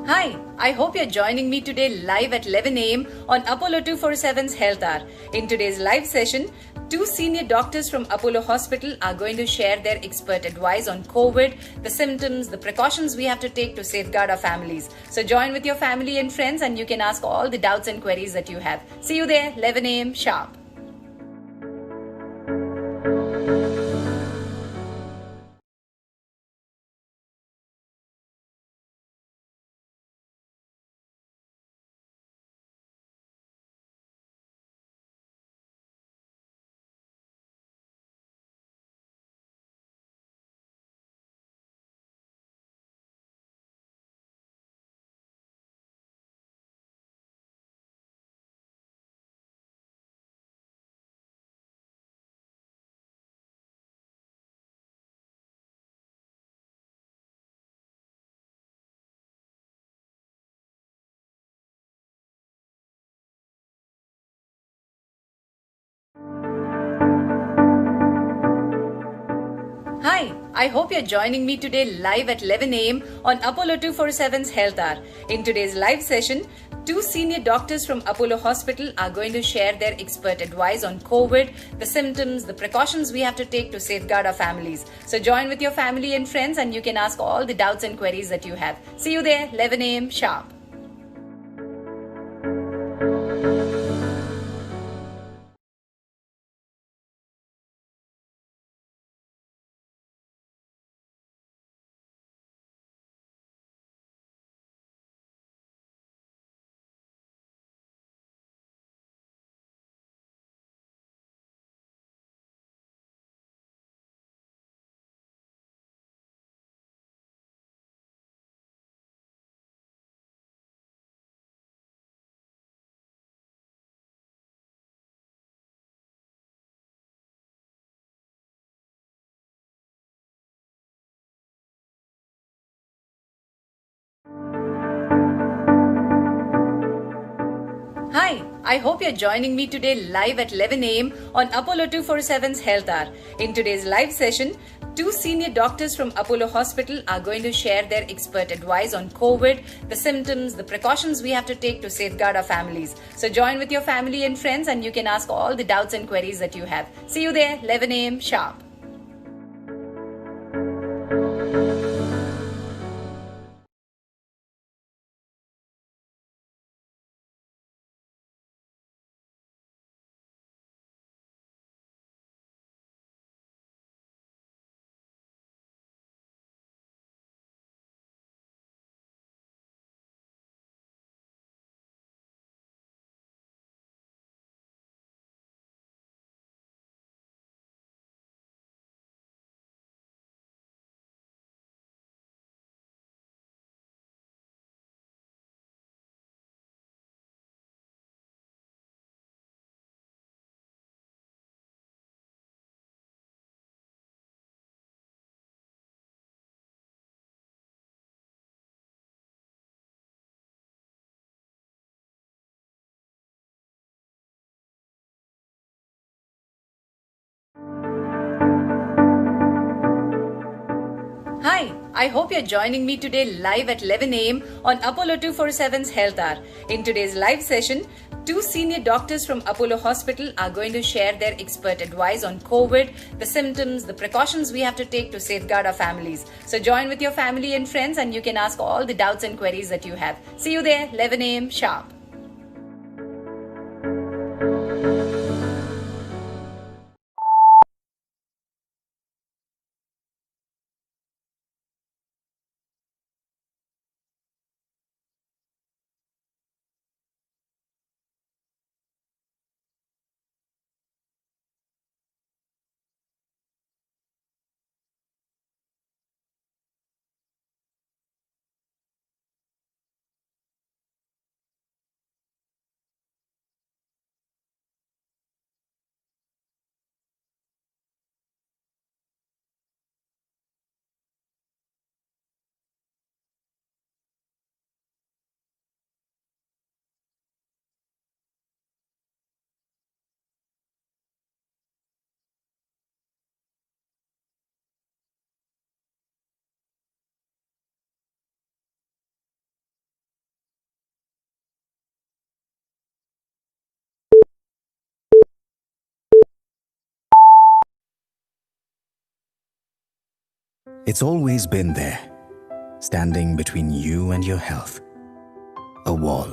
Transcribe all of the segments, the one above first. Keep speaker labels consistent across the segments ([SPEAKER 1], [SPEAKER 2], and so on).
[SPEAKER 1] Hi, I hope you're joining me today live at 11 a.m. on Apollo 247's Health Hour. In today's live session, two senior doctors from Apollo Hospital are going to share their expert advice on COVID, the symptoms, the precautions we have to take to safeguard our families. So join with your family and friends and you can ask all the doubts and queries that you have. See you there, 11 a.m. sharp. Hi, I hope you're joining me today live at 11 a.m. on Apollo 247's Health Hour. In today's live session, two senior doctors from Apollo Hospital are going to share their expert advice on COVID, the symptoms, the precautions we have to take to safeguard our families. So join with your family and friends and you can ask all the doubts and queries that you have. See you there, 11 a.m. sharp. Hi, I hope you're joining me today live at 11 a.m. on Apollo 247's Health Hour. In today's live session, two senior doctors from Apollo Hospital are going to share their expert advice on COVID, the symptoms, the precautions we have to take to safeguard our families. So join with your family and friends and you can ask all the doubts and queries that you have. See you there, 11 a.m. sharp. Hi, I hope you're joining me today live at 11 a.m. on Apollo 247's Health Hour. In today's live session, two senior doctors from Apollo Hospital are going to share their expert advice on COVID, the symptoms, the precautions we have to take to safeguard our families. So join with your family and friends and you can ask all the doubts and queries that you have. See you there, 11 a.m. sharp.
[SPEAKER 2] It's always been there, standing between you and your health. A wall.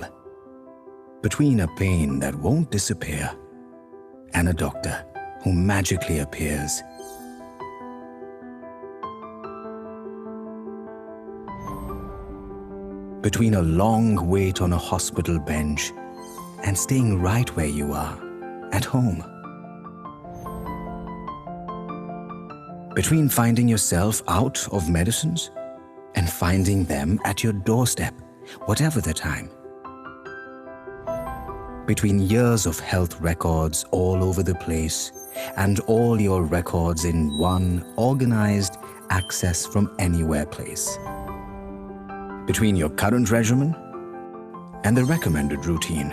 [SPEAKER 2] Between a pain that won't disappear and a doctor who magically appears. Between a long wait on a hospital bench and staying right where you are, at home. Between finding yourself out of medicines and finding them at your doorstep, whatever the time. Between years of health records all over the place and all your records in one organized access from anywhere place. Between your current regimen and the recommended routine.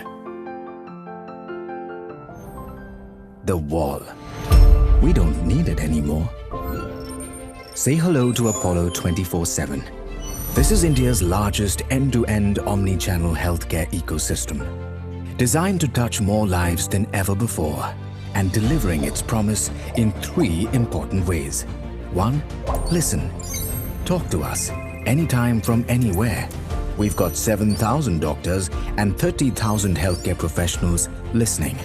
[SPEAKER 2] The wall. We don't need it anymore. Say hello to Apollo 24/7. This is India's largest end-to-end omni-channel healthcare ecosystem, designed to touch more lives than ever before and delivering its promise in 3 important ways. 1. Listen. Talk to us anytime from anywhere. We've got 7,000 doctors and 30,000 healthcare professionals listening.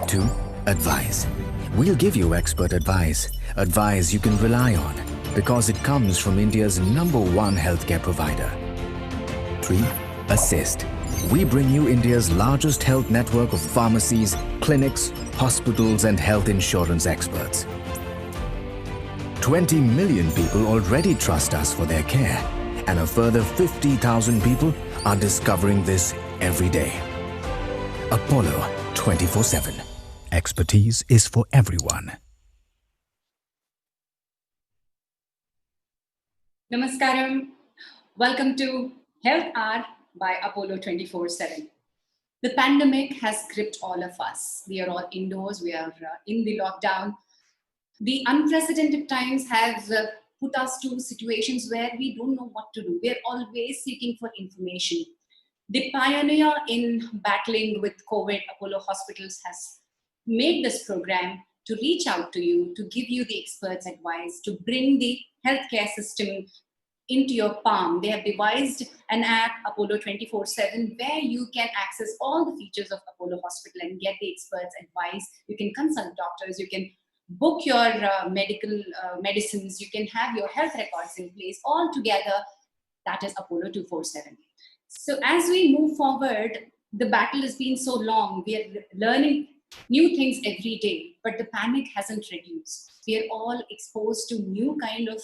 [SPEAKER 2] 2. Advise. We'll give you expert advice you can rely on because it comes from India's #1 healthcare provider. 3. Assist. We bring you India's largest health network of pharmacies, clinics, hospitals and health insurance experts. 20 million people already trust us for their care, and a further 50,000 people are discovering this every day. Apollo 24/7. Expertise is for everyone.
[SPEAKER 1] Namaskaram. Welcome to Health Hour by Apollo 24/7. The pandemic has gripped all of us. We are all indoors. We are in the lockdown. The unprecedented times have put us to situations where we don't know what to do. We're always seeking for information. The pioneer in battling with COVID, Apollo Hospitals, has made this program to reach out to you, to give you the experts' advice, to bring the healthcare system into your palm. They have devised an app, Apollo 24/7, where you can access all the features of Apollo Hospital and get the experts' advice. You can consult doctors, you can book your medicines, you can have your health records in place all together. That is Apollo 24/7. So as we move forward, the battle has been so long. We are learning new things every day, but the panic hasn't reduced. We are all exposed to new kind of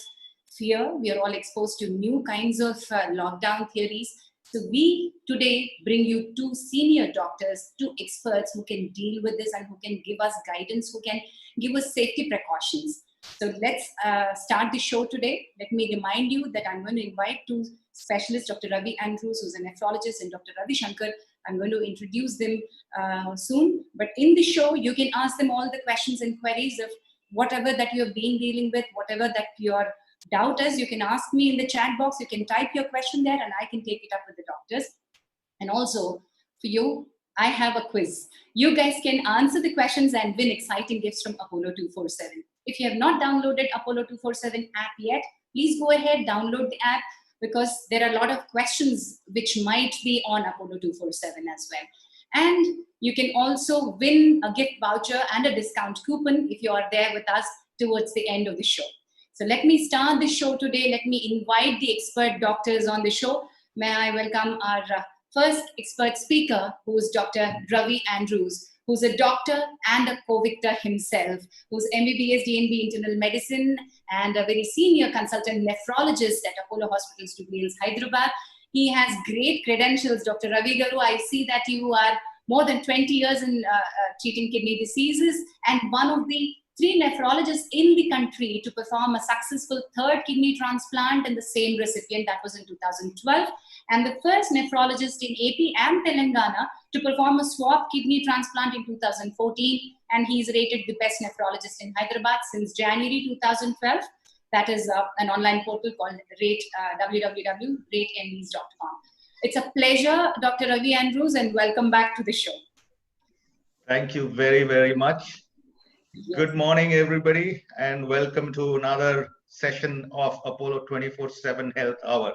[SPEAKER 1] fear. We are all exposed to new kinds of lockdown theories. So we today bring you 2 senior doctors, 2 experts who can deal with this and who can give us guidance, who can give us safety precautions. So let's start the show today. Let me remind you that I'm going to invite 2 specialists, Dr. Ravi Andrews, who's a nephrologist, and Dr. Ravi Shankar. I'm going to introduce them soon. But in the show, you can ask them all the questions and queries of whatever that you've been dealing with, whatever that your doubt is. You can ask me in the chat box. You can type your question there and I can take it up with the doctors. And also for you, I have a quiz. You guys can answer the questions and win exciting gifts from Apollo 24/7. If you have not downloaded Apollo 24/7 app yet, please go ahead, download the app, because there are a lot of questions which might be on Apollo 24/7 as well. And you can also win a gift voucher and a discount coupon if you are there with us towards the end of the show. So let me start the show today. Let me invite the expert doctors on the show. May I welcome our first expert speaker, who is Dr. Ravi Andrews, who's a doctor and a co-victor himself, who's MBBS DNB Internal Medicine and a very senior consultant nephrologist at Apollo Hospitals, Jubilees, Hyderabad. He has great credentials. Dr. Ravi Garu, I see that you are more than 20 years in treating kidney diseases and one of the 3 nephrologists in the country to perform a successful 3rd kidney transplant in the same recipient. That was in 2012. And the first nephrologist in AP and Telangana to perform a swap kidney transplant in 2014. And he's rated the best nephrologist in Hyderabad since January 2012. That is an online portal called www.ratenemies.com. It's a pleasure, Dr. Ravi Andrews, and welcome back to the show.
[SPEAKER 3] Thank you very, very much. Yes. Good morning, everybody, and welcome to another session of Apollo 24/7 Health Hour.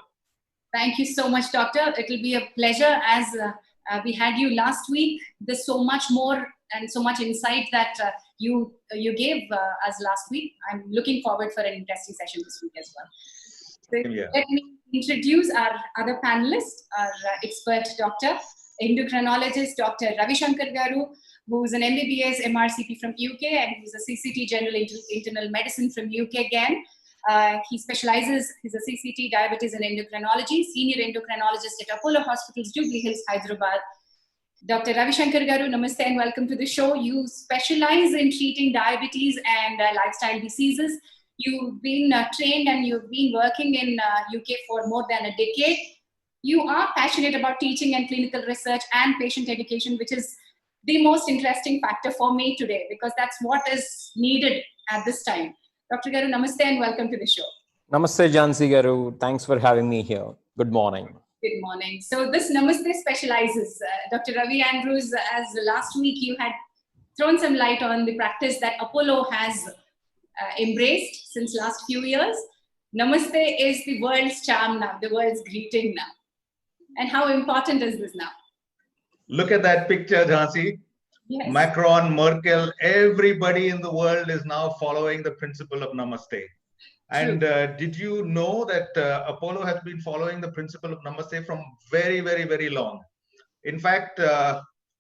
[SPEAKER 4] Thank you so much, Doctor. It will be a pleasure as we had you last week. There's so much more and so much insight that you gave us last week. I'm looking forward for an interesting session this week as well. So let me introduce our other panelist, our expert doctor, endocrinologist, Dr. Ravi Shankar Garu, who is an MBBS MRCP from UK and who's a CCT General Internal Medicine from UK again. He specializes, he's a CCT Diabetes and Endocrinology, Senior Endocrinologist at Apollo Hospitals, Jubilee Hills, Hyderabad. Dr. Ravi Shankar Garu, namaste and welcome to the show. You specialize in treating diabetes and lifestyle diseases. You've been trained and you've been working in UK for more than a decade. You are passionate about teaching and clinical research and patient education, which is the most interesting factor for me today because that's what is needed at this time. Dr. Garu, namaste and welcome to the show.
[SPEAKER 5] Namaste, Jhansi Garu. Thanks for having me here. Good morning.
[SPEAKER 4] Good morning. So this Namaste specializes. Dr. Ravi Andrews, as last week you had thrown some light on the practice that Apollo has embraced since last few years. Namaste is the world's charm now, the world's greeting now. And how important is this now?
[SPEAKER 3] Look at that picture, Jhansi.
[SPEAKER 4] Yes.
[SPEAKER 3] Macron, Merkel, everybody in the world is now following the principle of Namaste. And did you know that Apollo has been following the principle of Namaste from very, very, very long? In fact,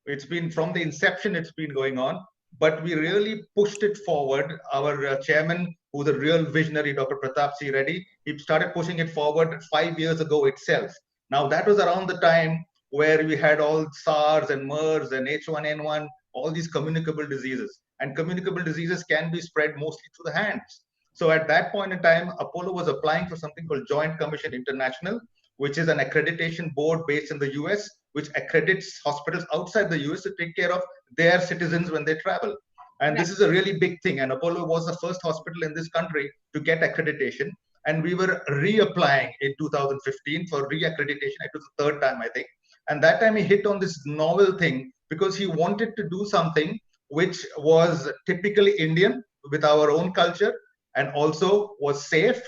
[SPEAKER 3] it's been from the inception, it's been going on, but we really pushed it forward. Our chairman, who's a real visionary, Dr. Pratap C. Reddy, he started pushing it forward 5 years ago itself. Now, that was around the time where we had all SARS and MERS and H1N1, all these communicable diseases. And communicable diseases can be spread mostly through the hands. So at that point in time, Apollo was applying for something called Joint Commission International, which is an accreditation board based in the US, which accredits hospitals outside the US to take care of their citizens when they travel. And this is a really big thing. And Apollo was the first hospital in this country to get accreditation. And we were reapplying in 2015 for reaccreditation. It was the third time, I think. And that time he hit on this novel thing because he wanted to do something which was typically Indian with our own culture, and also was safe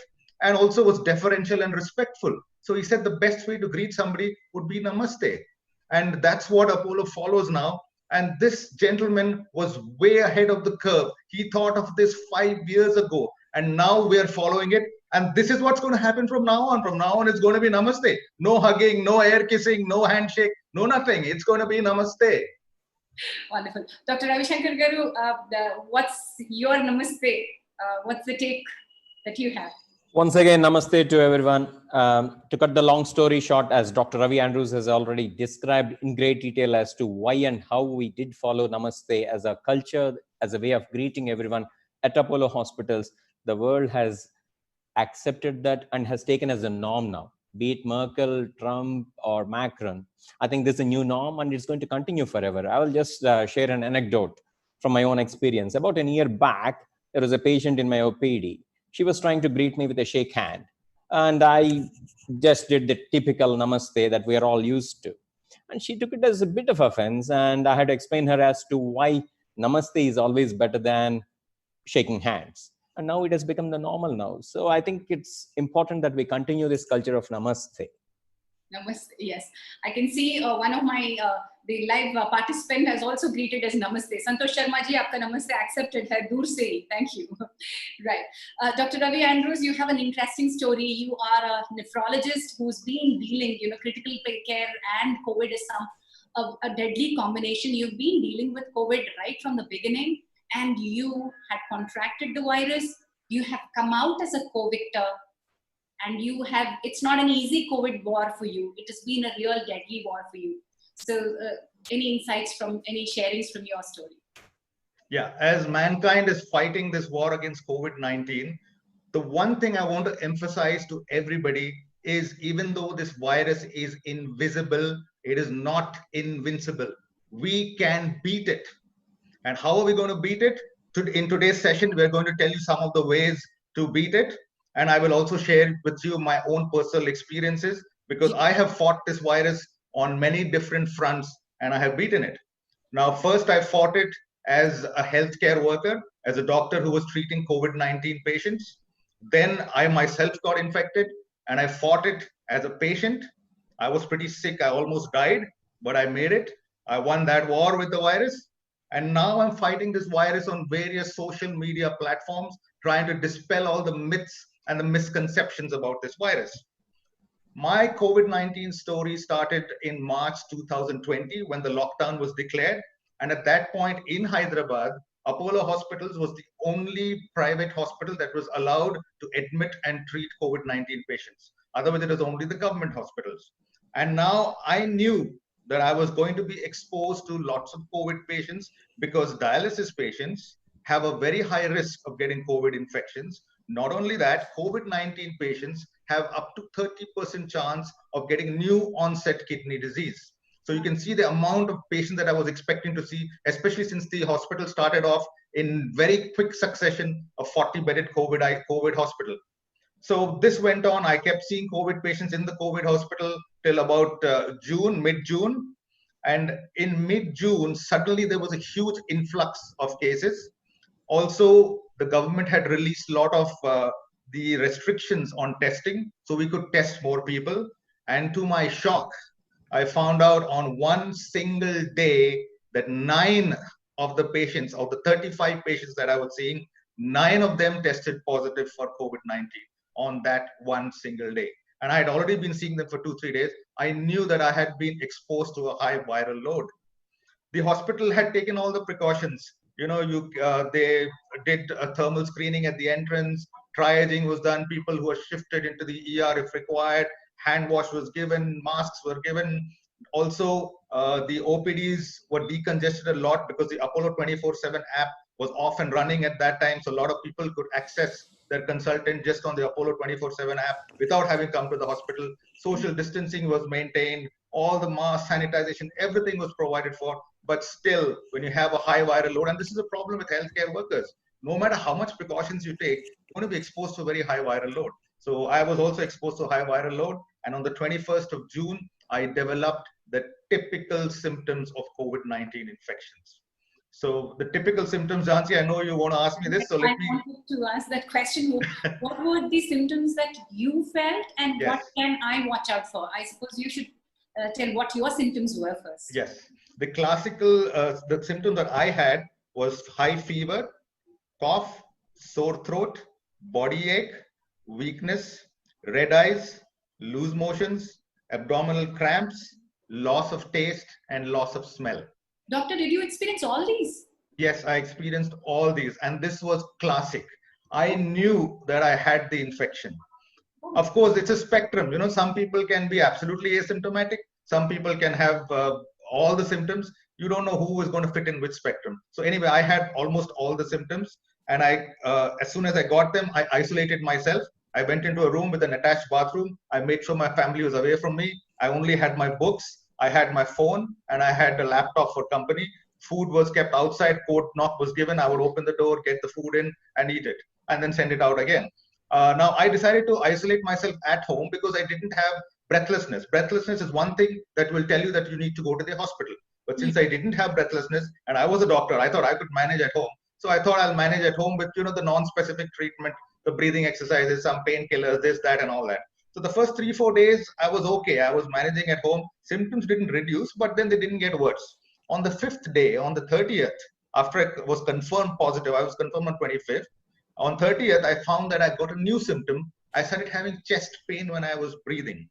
[SPEAKER 3] and also was deferential and respectful. So he said the best way to greet somebody would be Namaste. And that's what Apollo follows now. And this gentleman was way ahead of the curve. He thought of this 5 years ago, and now we are following it. And this is what's going to happen from now on. From now on, it's going to be Namaste. No hugging, no air kissing, no handshake, no nothing. It's going to be Namaste.
[SPEAKER 4] Wonderful. Dr. Ravi Shankar Garu, what's your Namaste? What's the take that you have?
[SPEAKER 5] Once again, namaste to everyone. To cut the long story short, as Dr. Ravi Andrews has already described in great detail as to why and how we did follow namaste as a culture, as a way of greeting everyone at Apollo hospitals, the world has accepted that and has taken as a norm now, be it Merkel, Trump, or Macron. I think this is a new norm and it's going to continue forever. I will just share an anecdote from my own experience. About a year back, there was a patient in my OPD. She was trying to greet me with a shake hand. And I just did the typical namaste that we are all used to. And she took it as a bit of offense. And I had to explain her as to why namaste is always better than shaking hands. And now it has become the normal now. So I think it's important that we continue this culture of namaste.
[SPEAKER 4] Namaste, yes. I can see one of my, the live participant has also greeted as Namaste. Santosh Sharma ji, aapka Namaste accepted hai, dur se hi. Thank you. Right. Dr. Ravi Andrews, you have an interesting story. You are a nephrologist who's been dealing, critical care and COVID is a deadly combination. You've been dealing with COVID right from the beginning, and you had contracted the virus. You have come out as a co-victor. And you have, it's not an easy COVID war for you. It has been a real deadly war for you. So any insights from, any sharings from your story?
[SPEAKER 3] Yeah, as mankind is fighting this war against COVID-19, the one thing I want to emphasize to everybody is even though this virus is invisible, it is not invincible. We can beat it. And how are we going to beat it? In today's session, we're going to tell you some of the ways to beat it. And I will also share with you my own personal experiences because I have fought this virus on many different fronts and I have beaten it. Now, first I fought it as a healthcare worker, as a doctor who was treating COVID-19 patients. Then I myself got infected and I fought it as a patient. I was pretty sick. I almost died, but I made it. I won that war with the virus. And now I'm fighting this virus on various social media platforms, trying to dispel all the myths and the misconceptions about this virus. My COVID-19 story started in March 2020 when the lockdown was declared. And at that point in Hyderabad, Apollo Hospitals was the only private hospital that was allowed to admit and treat COVID-19 patients. Otherwise, it was only the government hospitals. And now I knew that I was going to be exposed to lots of COVID patients because dialysis patients have a very high risk of getting COVID infections. Not only that, COVID-19 patients have up to 30% chance of getting new onset kidney disease. So you can see the amount of patients that I was expecting to see, especially since the hospital started off in very quick succession of 40-bedded COVID hospital. So this went on. I kept seeing COVID patients in the COVID hospital till about June, mid-June. And in mid-June, suddenly there was a huge influx of cases. Also, the government had released a lot of the restrictions on testing, so we could test more people. And to my shock, I found out on one single day that 9 of the patients, of the 35 patients that I was seeing, 9 of them tested positive for COVID-19 on that one single day. And I had already been seeing them for 2-3 days. I knew that I had been exposed to a high viral load. The hospital had taken all the precautions. They did a thermal screening at the entrance. Triaging was done. People who were shifted into the ER if required. Hand wash was given. Masks were given. Also, the OPDs were decongested a lot because the Apollo 24/7 app was off and running at that time. So a lot of people could access their consultant just on the Apollo 24/7 app without having come to the hospital. Social distancing was maintained. All the mask, sanitization, everything was provided for. But still, when you have a high viral load, and this is a problem with healthcare workers, no matter how much precautions you take, you're going to be exposed to a very high viral load. So I was also exposed to a high viral load. And on the 21st of June, I developed the typical symptoms of COVID-19 infections. So the typical symptoms, Jhansi, I know you want to ask me this, so let me...
[SPEAKER 4] I wanted to ask that question. What were the symptoms that you felt and
[SPEAKER 3] Yes.
[SPEAKER 4] what can I watch out for? I suppose you should tell what your symptoms were first.
[SPEAKER 3] Yes. The classical the symptom that I had was high fever, cough, sore throat, body ache, weakness, red eyes, loose motions, abdominal cramps, loss of taste, and loss of smell.
[SPEAKER 4] Doctor, did you experience all these?
[SPEAKER 3] Yes, I experienced all these, and this was classic. I knew that I had the infection. Of course, it's a spectrum. Some people can be absolutely asymptomatic. Some people can have all the symptoms. You don't know who is going to fit in which spectrum. So anyway, I had almost all the symptoms. And as soon as I got them, I isolated myself. I went into a room with an attached bathroom. I made sure my family was away from me. I only had my books. I had my phone and I had a laptop for company. Food was kept outside. Code knock was given. I would open the door, get the food in and eat it and then send it out again. Now, I decided to isolate myself at home because I didn't have breathlessness. Breathlessness is one thing that will tell you that you need to go to the hospital. But since I didn't have breathlessness and I was a doctor, I thought I could manage at home. So I thought I'll manage at home with, the non-specific treatment, the breathing exercises, some painkillers, this, that, and all that. So the first 3-4 days, I was okay. I was managing at home. Symptoms didn't reduce, but then they didn't get worse. On the 5th day, on the 30th, after I was confirmed positive, I was confirmed on 25th. On 30th, I found that I got a new symptom. I started having chest pain when I was breathing.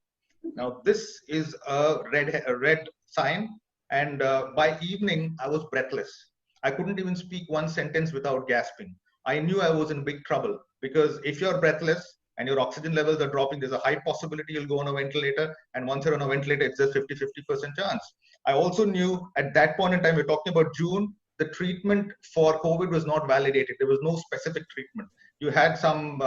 [SPEAKER 3] Now, this is a red sign. And by evening, I was breathless. I couldn't even speak one sentence without gasping. I knew I was in big trouble because if you're breathless and your oxygen levels are dropping, there's a high possibility you'll go on a ventilator. And once you're on a ventilator, it's just 50% chance. I also knew at that point in time, we're talking about June, the treatment for COVID was not validated. There was no specific treatment. You had some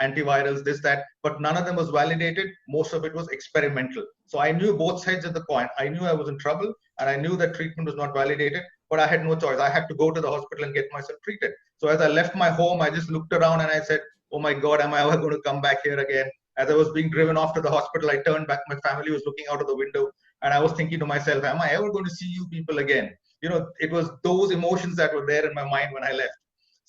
[SPEAKER 3] antivirals, this, that, but none of them was validated. Most of it was experimental. So I knew both sides of the coin. I knew I was in trouble and I knew that treatment was not validated, but I had no choice. I had to go to the hospital and get myself treated. So as I left my home, I just looked around and I said, oh my God, am I ever going to come back here again? As I was being driven off to the hospital, I turned back. My family was looking out of the window and I was thinking to myself, am I ever going to see you people again? It was those emotions that were there in my mind when I left.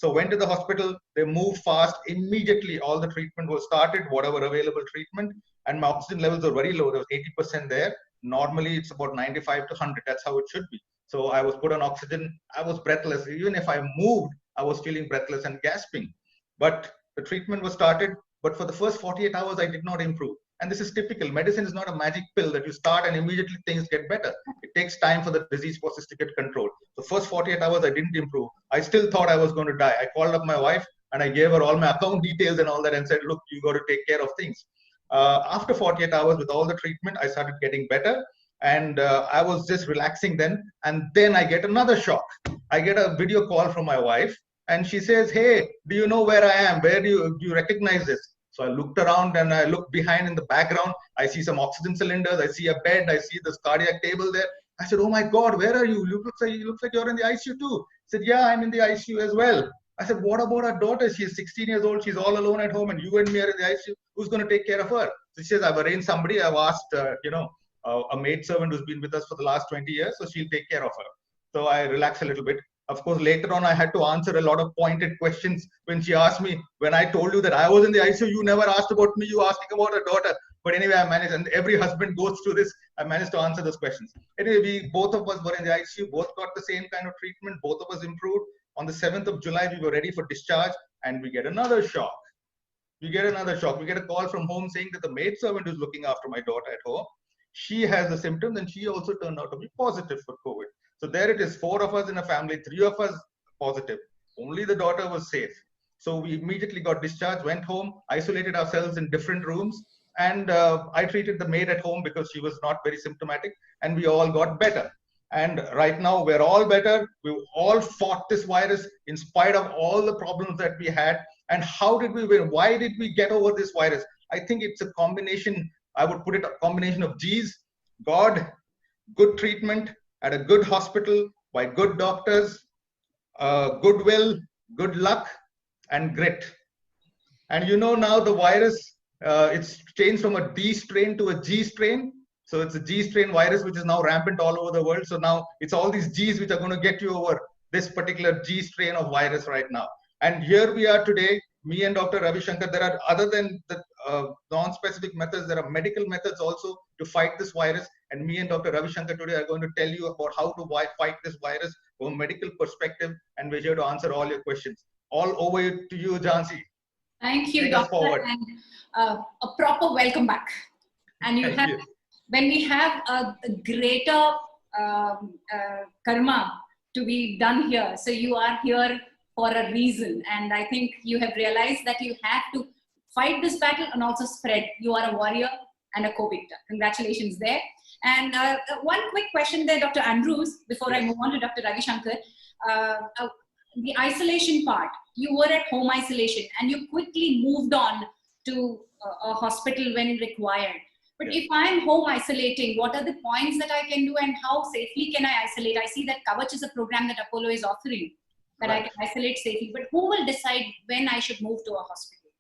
[SPEAKER 3] So went to the hospital, they moved fast. Immediately, all the treatment was started, whatever available treatment. And my oxygen levels were very low. There was 80% there. Normally, it's about 95 to 100. That's how it should be. So I was put on oxygen. I was breathless. Even if I moved, I was feeling breathless and gasping. But the treatment was started. But for the first 48 hours, I did not improve. And this is typical. Medicine is not a magic pill that you start and immediately things get better. It takes time for the disease process to get controlled. The first 48 hours, I didn't improve. I still thought I was going to die. I called up my wife and I gave her all my account details and all that and said, look, you got to take care of things. After 48 hours with all the treatment, I started getting better. And I was just relaxing then. And then I get another shock. I get a video call from my wife. And she says, hey, do you know where I am? Where do you recognize this? So I looked around and I looked behind in the background. I see some oxygen cylinders. I see a bed. I see this cardiac table there. I said, oh my God, where are you? You look like you're in the ICU too. I said, yeah, I'm in the ICU as well. I said, what about our daughter? She's 16 years old. She's all alone at home and you and me are in the ICU. Who's going to take care of her? So she says, I've arranged somebody. I've asked, a maid servant who's been with us for the last 20 years. So she'll take care of her. So I relaxed a little bit. Of course, later on, I had to answer a lot of pointed questions when she asked me, when I told you that I was in the ICU, you never asked about me, you asking about her daughter. But anyway, I managed, and every husband goes through this. I managed to answer those questions. Anyway, both of us were in the ICU, both got the same kind of treatment, both of us improved. On the 7th of July, we were ready for discharge, and we get another shock. We get a call from home saying that the maid servant who's looking after my daughter at home, she has the symptoms, and she also turned out to be positive for COVID. So there it is, 4 of us in a family, 3 of us positive. Only the daughter was safe. So we immediately got discharged, went home, isolated ourselves in different rooms. And I treated the maid at home because she was not very symptomatic and we all got better. And right now we're all better. We all fought this virus in spite of all the problems that we had. And how did we win? Why did we get over this virus? I think it's a combination, I would put it a combination of G's, God, good treatment, at a good hospital, by good doctors, goodwill, good luck, and grit. And you know now the virus, it's changed from a D strain to a G strain. So it's a G strain virus, which is now rampant all over the world. So now it's all these G's which are going to get you over this particular G strain of virus right now. And here we are today, me and Dr. Ravi Shankar. There are, other than the non-specific methods, there are medical methods also to fight this virus. And me and Dr. Ravi Shankar today are going to tell you about how to fight this virus from a medical perspective. And we're here to answer all your questions. All over to you, Jhansi.
[SPEAKER 4] Thank you,
[SPEAKER 3] Take us
[SPEAKER 4] Doctor.
[SPEAKER 3] forward.
[SPEAKER 4] And a proper welcome back. And you have, when we have a greater karma to be done here, so you are here for a reason. And I think you have realized that you have to fight this battle and also spread. You are a warrior and a co-victor. Congratulations there. And one quick question there, Dr. Andrews, before I move on to Dr. Ravi Shankar. The isolation part, you were at home isolation and you quickly moved on to a hospital when required. But if I'm home isolating, what are the points that I can do and how safely can I isolate? I see that Covert is a program that Apollo is offering, that I can isolate safely. But who will decide when I should move to a hospital?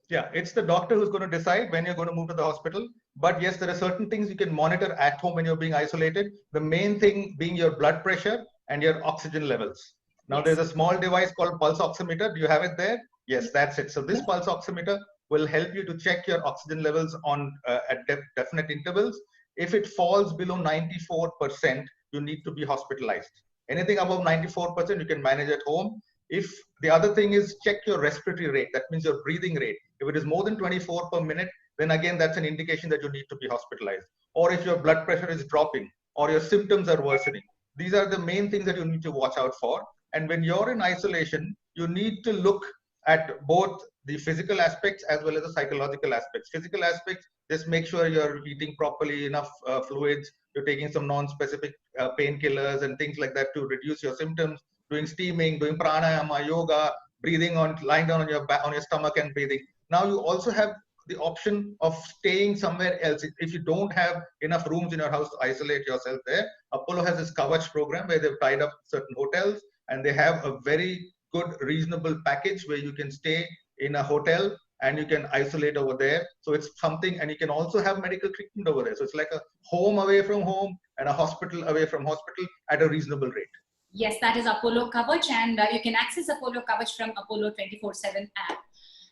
[SPEAKER 3] Yeah, it's the doctor who's going to decide when you're going to move to the hospital. But yes, there are certain things you can monitor at home when you're being isolated. The main thing being your blood pressure and your oxygen levels. Now, there's a small device called pulse oximeter. Do you have it there? Yes, that's it. So this pulse oximeter will help you to check your oxygen levels on at definite intervals. If it falls below 94%, you need to be hospitalized. Anything above 94%, you can manage at home. If the other thing is check your respiratory rate, that means your breathing rate. If it is more than 24 per minute, then again, that's an indication that you need to be hospitalized. Or if your blood pressure is dropping or your symptoms are worsening. These are the main things that you need to watch out for. And when you're in isolation, you need to look at both the physical aspects as well as the psychological aspects. Physical aspects, just make sure you're eating properly, enough fluids, you're taking some non-specific painkillers and things like that to reduce your symptoms, doing steaming, doing pranayama, yoga, breathing on, lying down on your back, on your stomach and breathing. Now you also have the option of staying somewhere else. If you don't have enough rooms in your house to isolate yourself there, Apollo has this Covert program where they've tied up certain hotels and they have a very good, reasonable package where you can stay in a hotel and you can isolate over there. So it's something, and you can also have medical treatment over there. So it's like a home away from home and a hospital away from hospital at a reasonable rate.
[SPEAKER 4] Yes, that is Apollo Kavach, and you can access Apollo Kavach from Apollo 24/7 app.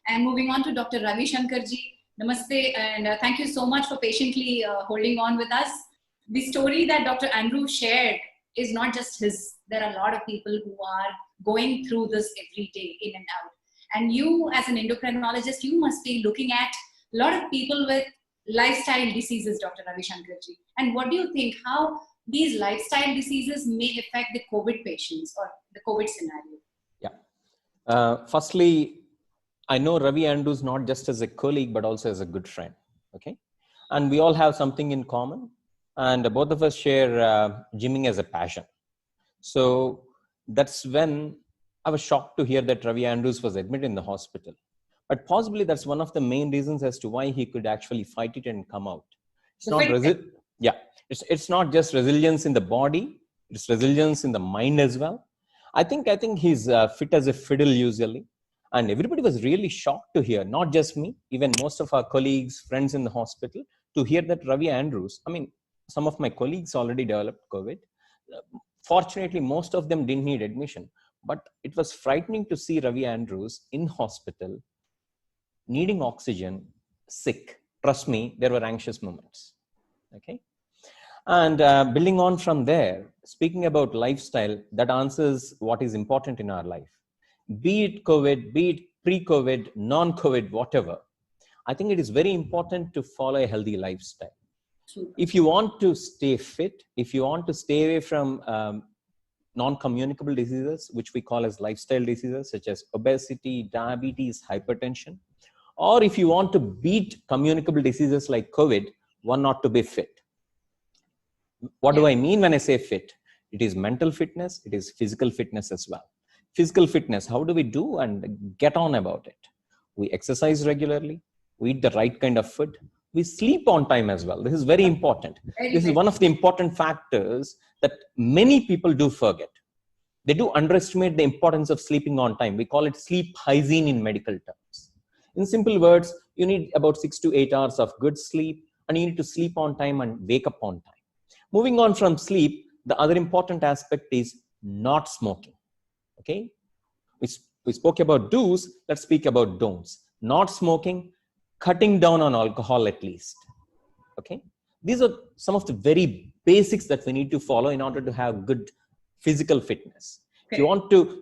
[SPEAKER 4] And moving on to Dr. Ravi Shankar ji, namaste, and thank you so much for patiently holding on with us. The story that Dr. Andrew shared is not just his. There are a lot of people who are going through this every day, in and out. And you, as an endocrinologist, you must be looking at a lot of people with lifestyle diseases, Dr. Ravi Shankar ji. And what do you think? How these lifestyle diseases may affect the COVID patients or the COVID scenario?
[SPEAKER 5] Yeah. Firstly, I know Ravi Andrews not just as a colleague, but also as a good friend. Okay. And we all have something in common. And both of us share gymming as a passion. So that's when I was shocked to hear that Ravi Andrews was admitted in the hospital. But possibly that's one of the main reasons as to why he could actually fight it and come out. It's not just resilience in the body, it's resilience in the mind as well. I think he's fit as a fiddle usually. And everybody was really shocked to hear, not just me, even most of our colleagues, friends in the hospital, to hear that Ravi Andrews, I mean, some of my colleagues already developed COVID. Fortunately, most of them didn't need admission. But it was frightening to see Ravi Andrews in hospital, needing oxygen, sick. Trust me, there were anxious moments. Okay. And building on from there, speaking about lifestyle, that answers what is important in our life. Be it COVID, be it pre-COVID, non-COVID, whatever. I think it is very important to follow a healthy lifestyle. If you want to stay fit, if you want to stay away from non-communicable diseases, which we call as lifestyle diseases, such as obesity, diabetes, hypertension, or if you want to beat communicable diseases like COVID, one ought to be fit. What do I mean when I say fit? It is mental fitness, it is physical fitness as well. Physical fitness, how do we do and get on about it? We exercise regularly, we eat the right kind of food, we sleep on time as well. This is very important. This is one of the important factors that many people do forget. They do underestimate the importance of sleeping on time. We call it sleep hygiene in medical terms. In simple words, you need about 6 to 8 hours of good sleep, and you need to sleep on time and wake up on time. Moving on from sleep, the other important aspect is not smoking. Okay, we spoke about do's. Let's speak about don'ts. Not smoking, cutting down on alcohol at least. Okay, these are some of the very basics that we need to follow in order to have good physical fitness. Okay.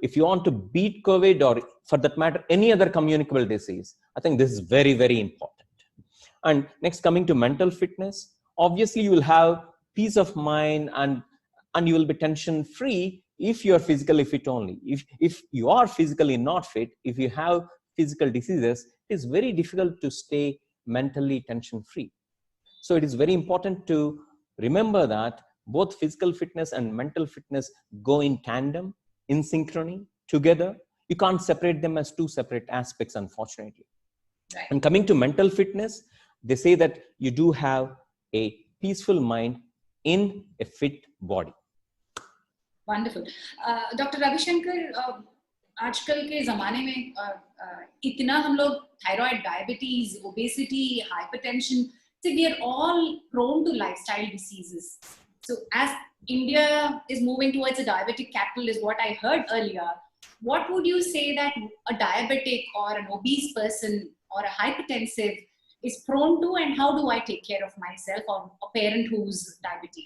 [SPEAKER 5] If you want to beat COVID, or for that matter any other communicable disease, I think this is very, very important. And next, coming to mental fitness, obviously you will have peace of mind and you will be tension free if you are physically fit only. If you are physically not fit, if you have physical diseases, it is very difficult to stay mentally tension free. So it is very important to remember that both physical fitness and mental fitness go in tandem, in synchrony, together. You can't separate them as two separate aspects, unfortunately. Right. And coming to mental fitness, they say that you do have a peaceful mind in a fit body.
[SPEAKER 4] Wonderful. Dr. Ravi Shankar, आजकल के ज़माने में इतना हम लोग thyroid, diabetes, obesity, hypertension, so we are all prone to lifestyle diseases. So as India is moving towards a diabetic capital, is what I heard earlier. What would you say that a diabetic or an obese person or a hypertensive is prone to, and how do I take care of myself or a parent who's diabetic?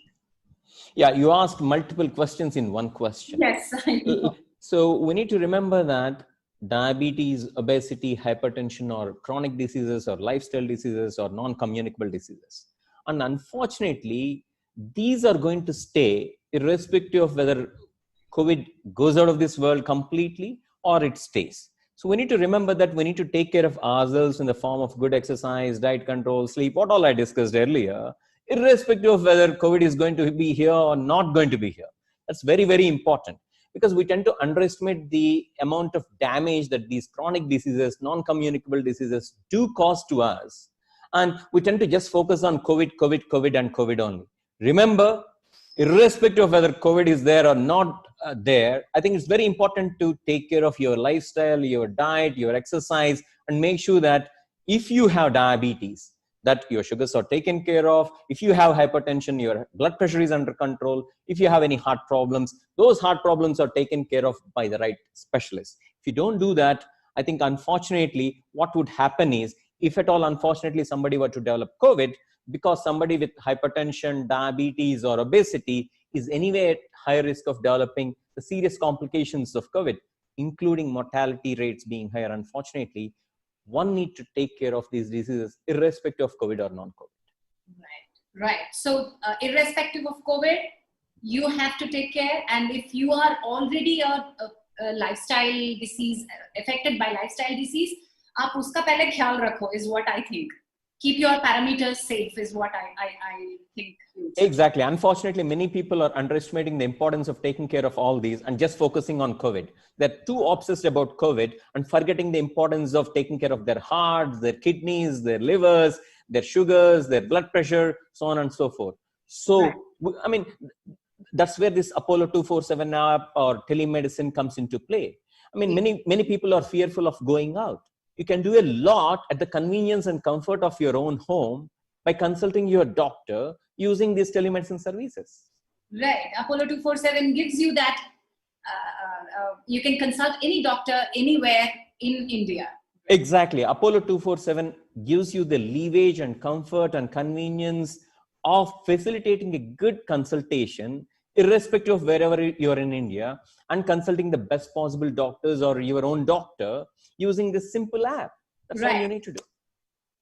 [SPEAKER 5] Yeah, you asked multiple questions in one question.
[SPEAKER 4] Yes, I know.
[SPEAKER 5] So we need to remember that diabetes, obesity, hypertension, or chronic diseases, or lifestyle diseases, or non-communicable diseases. And unfortunately, these are going to stay irrespective of whether COVID goes out of this world completely or it stays. So we need to remember that we need to take care of ourselves in the form of good exercise, diet control, sleep, what all I discussed earlier, irrespective of whether COVID is going to be here or not going to be here. That's very, very important, because we tend to underestimate the amount of damage that these chronic diseases, non-communicable diseases do cause to us. And we tend to just focus on COVID, and COVID only. Remember, irrespective of whether COVID is there or not there, I think it's very important to take care of your lifestyle, your diet, your exercise, and make sure that if you have diabetes, that your sugars are taken care of. If you have hypertension, your blood pressure is under control. If you have any heart problems, those heart problems are taken care of by the right specialist. If you don't do that, I think unfortunately what would happen is, if at all unfortunately somebody were to develop COVID, because somebody with hypertension, diabetes or obesity is anyway at high risk of developing the serious complications of COVID, including mortality rates being higher, unfortunately, one need to take care of these diseases irrespective of COVID or non-COVID.
[SPEAKER 4] Right. So irrespective of COVID, you have to take care. And if you are already a lifestyle disease, affected by lifestyle disease, आप उसका पहले ख्याल रखो is what I think. Keep your parameters safe is what I think.
[SPEAKER 5] Exactly. Unfortunately, many people are underestimating the importance of taking care of all these and just focusing on COVID. They're too obsessed about COVID and forgetting the importance of taking care of their hearts, their kidneys, their livers, their sugars, their blood pressure, so on and so forth. So, I mean, that's where this Apollo 247 app or telemedicine comes into play. I mean, many people are fearful of going out. You can do a lot at the convenience and comfort of your own home by consulting your doctor using these telemedicine services.
[SPEAKER 4] Right. Apollo 247 gives you that, you can consult any doctor anywhere in India.
[SPEAKER 5] Exactly. Apollo 247 gives you the leverage and comfort and convenience of facilitating a good consultation, irrespective of wherever you're in India, and consulting the best possible doctors or your own doctor using this simple app. That's all you need to do.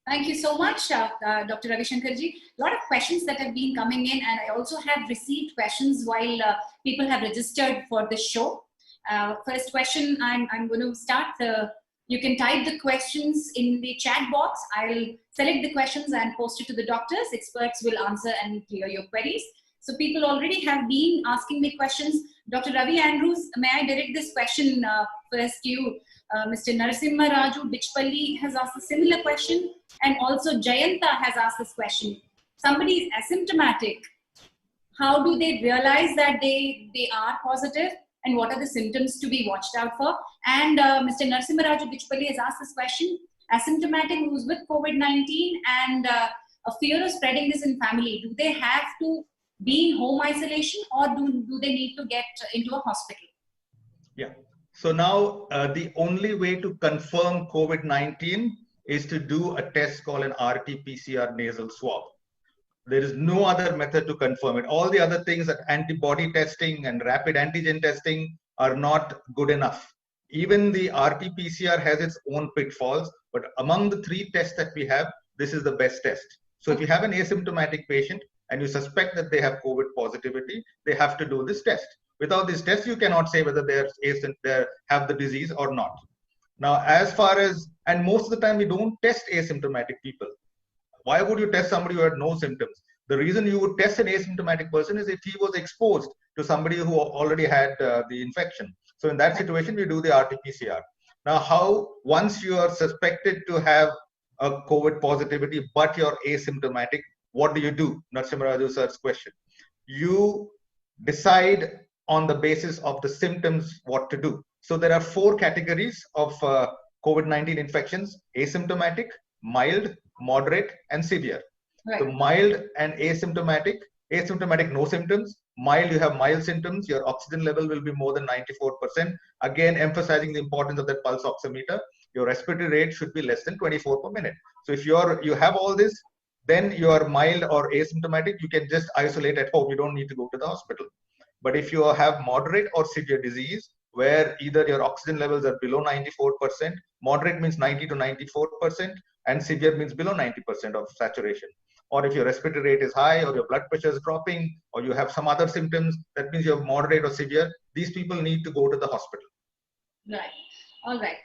[SPEAKER 4] Thank you so much, Dr. Ravi Shankarji. A lot of questions that have been coming in, and I also have received questions while people have registered for this show. First question, I'm going to start. You can type the questions in the chat box. I'll select the questions and post it to the doctors. Experts will answer and clear your queries. So people already have been asking me questions. Dr. Ravi Andrews, may I direct this question first to you? Mr. Narasimha Raju Dichpalli has asked a similar question, and also Jayanta has asked this question. Somebody is asymptomatic. How do they realize that they are positive, and what are the symptoms to be watched out for? And Mr. Narasimha Raju Dichpalli has asked this question. Asymptomatic who's with COVID-19 and a fear of spreading this in family, do they have to be in home isolation, or do they need to get into a hospital?
[SPEAKER 3] Yeah. So now the only way to confirm COVID-19 is to do a test called an RT-PCR nasal swab. There is no other method to confirm it. All the other things, that antibody testing and rapid antigen testing, are not good enough. Even the RT-PCR has its own pitfalls, but among the three tests that we have, this is the best test. So if you have an asymptomatic patient and you suspect that they have COVID positivity, they have to do this test. Without this test, you cannot say whether they have the disease or not. Now, as far as, and most of the time we don't test asymptomatic people. Why would you test somebody who had no symptoms? The reason you would test an asymptomatic person is if he was exposed to somebody who already had the infection. So in that situation, we do the RT-PCR. Now, once you are suspected to have a COVID positivity, but you're asymptomatic, what do you do? Narasimha Raju sir's question. You decide on the basis of the symptoms what to do. So there are 4 categories of COVID-19 infections: asymptomatic, mild, moderate, and severe.
[SPEAKER 4] Right.
[SPEAKER 3] So mild and asymptomatic, no symptoms. Mild, you have mild symptoms. Your oxygen level will be more than 94%. Again, emphasizing the importance of that pulse oximeter. Your respiratory rate should be less than 24 per minute. So if you have all this, then you are mild or asymptomatic. You can just isolate at home. You don't need to go to the hospital. But if you have moderate or severe disease, where either your oxygen levels are below 94%, moderate means 90 to 94%, and severe means below 90% of saturation. Or if your respiratory rate is high, or your blood pressure is dropping, or you have some other symptoms, that means you have moderate or severe. These people need to go to the hospital.
[SPEAKER 4] Right. All right.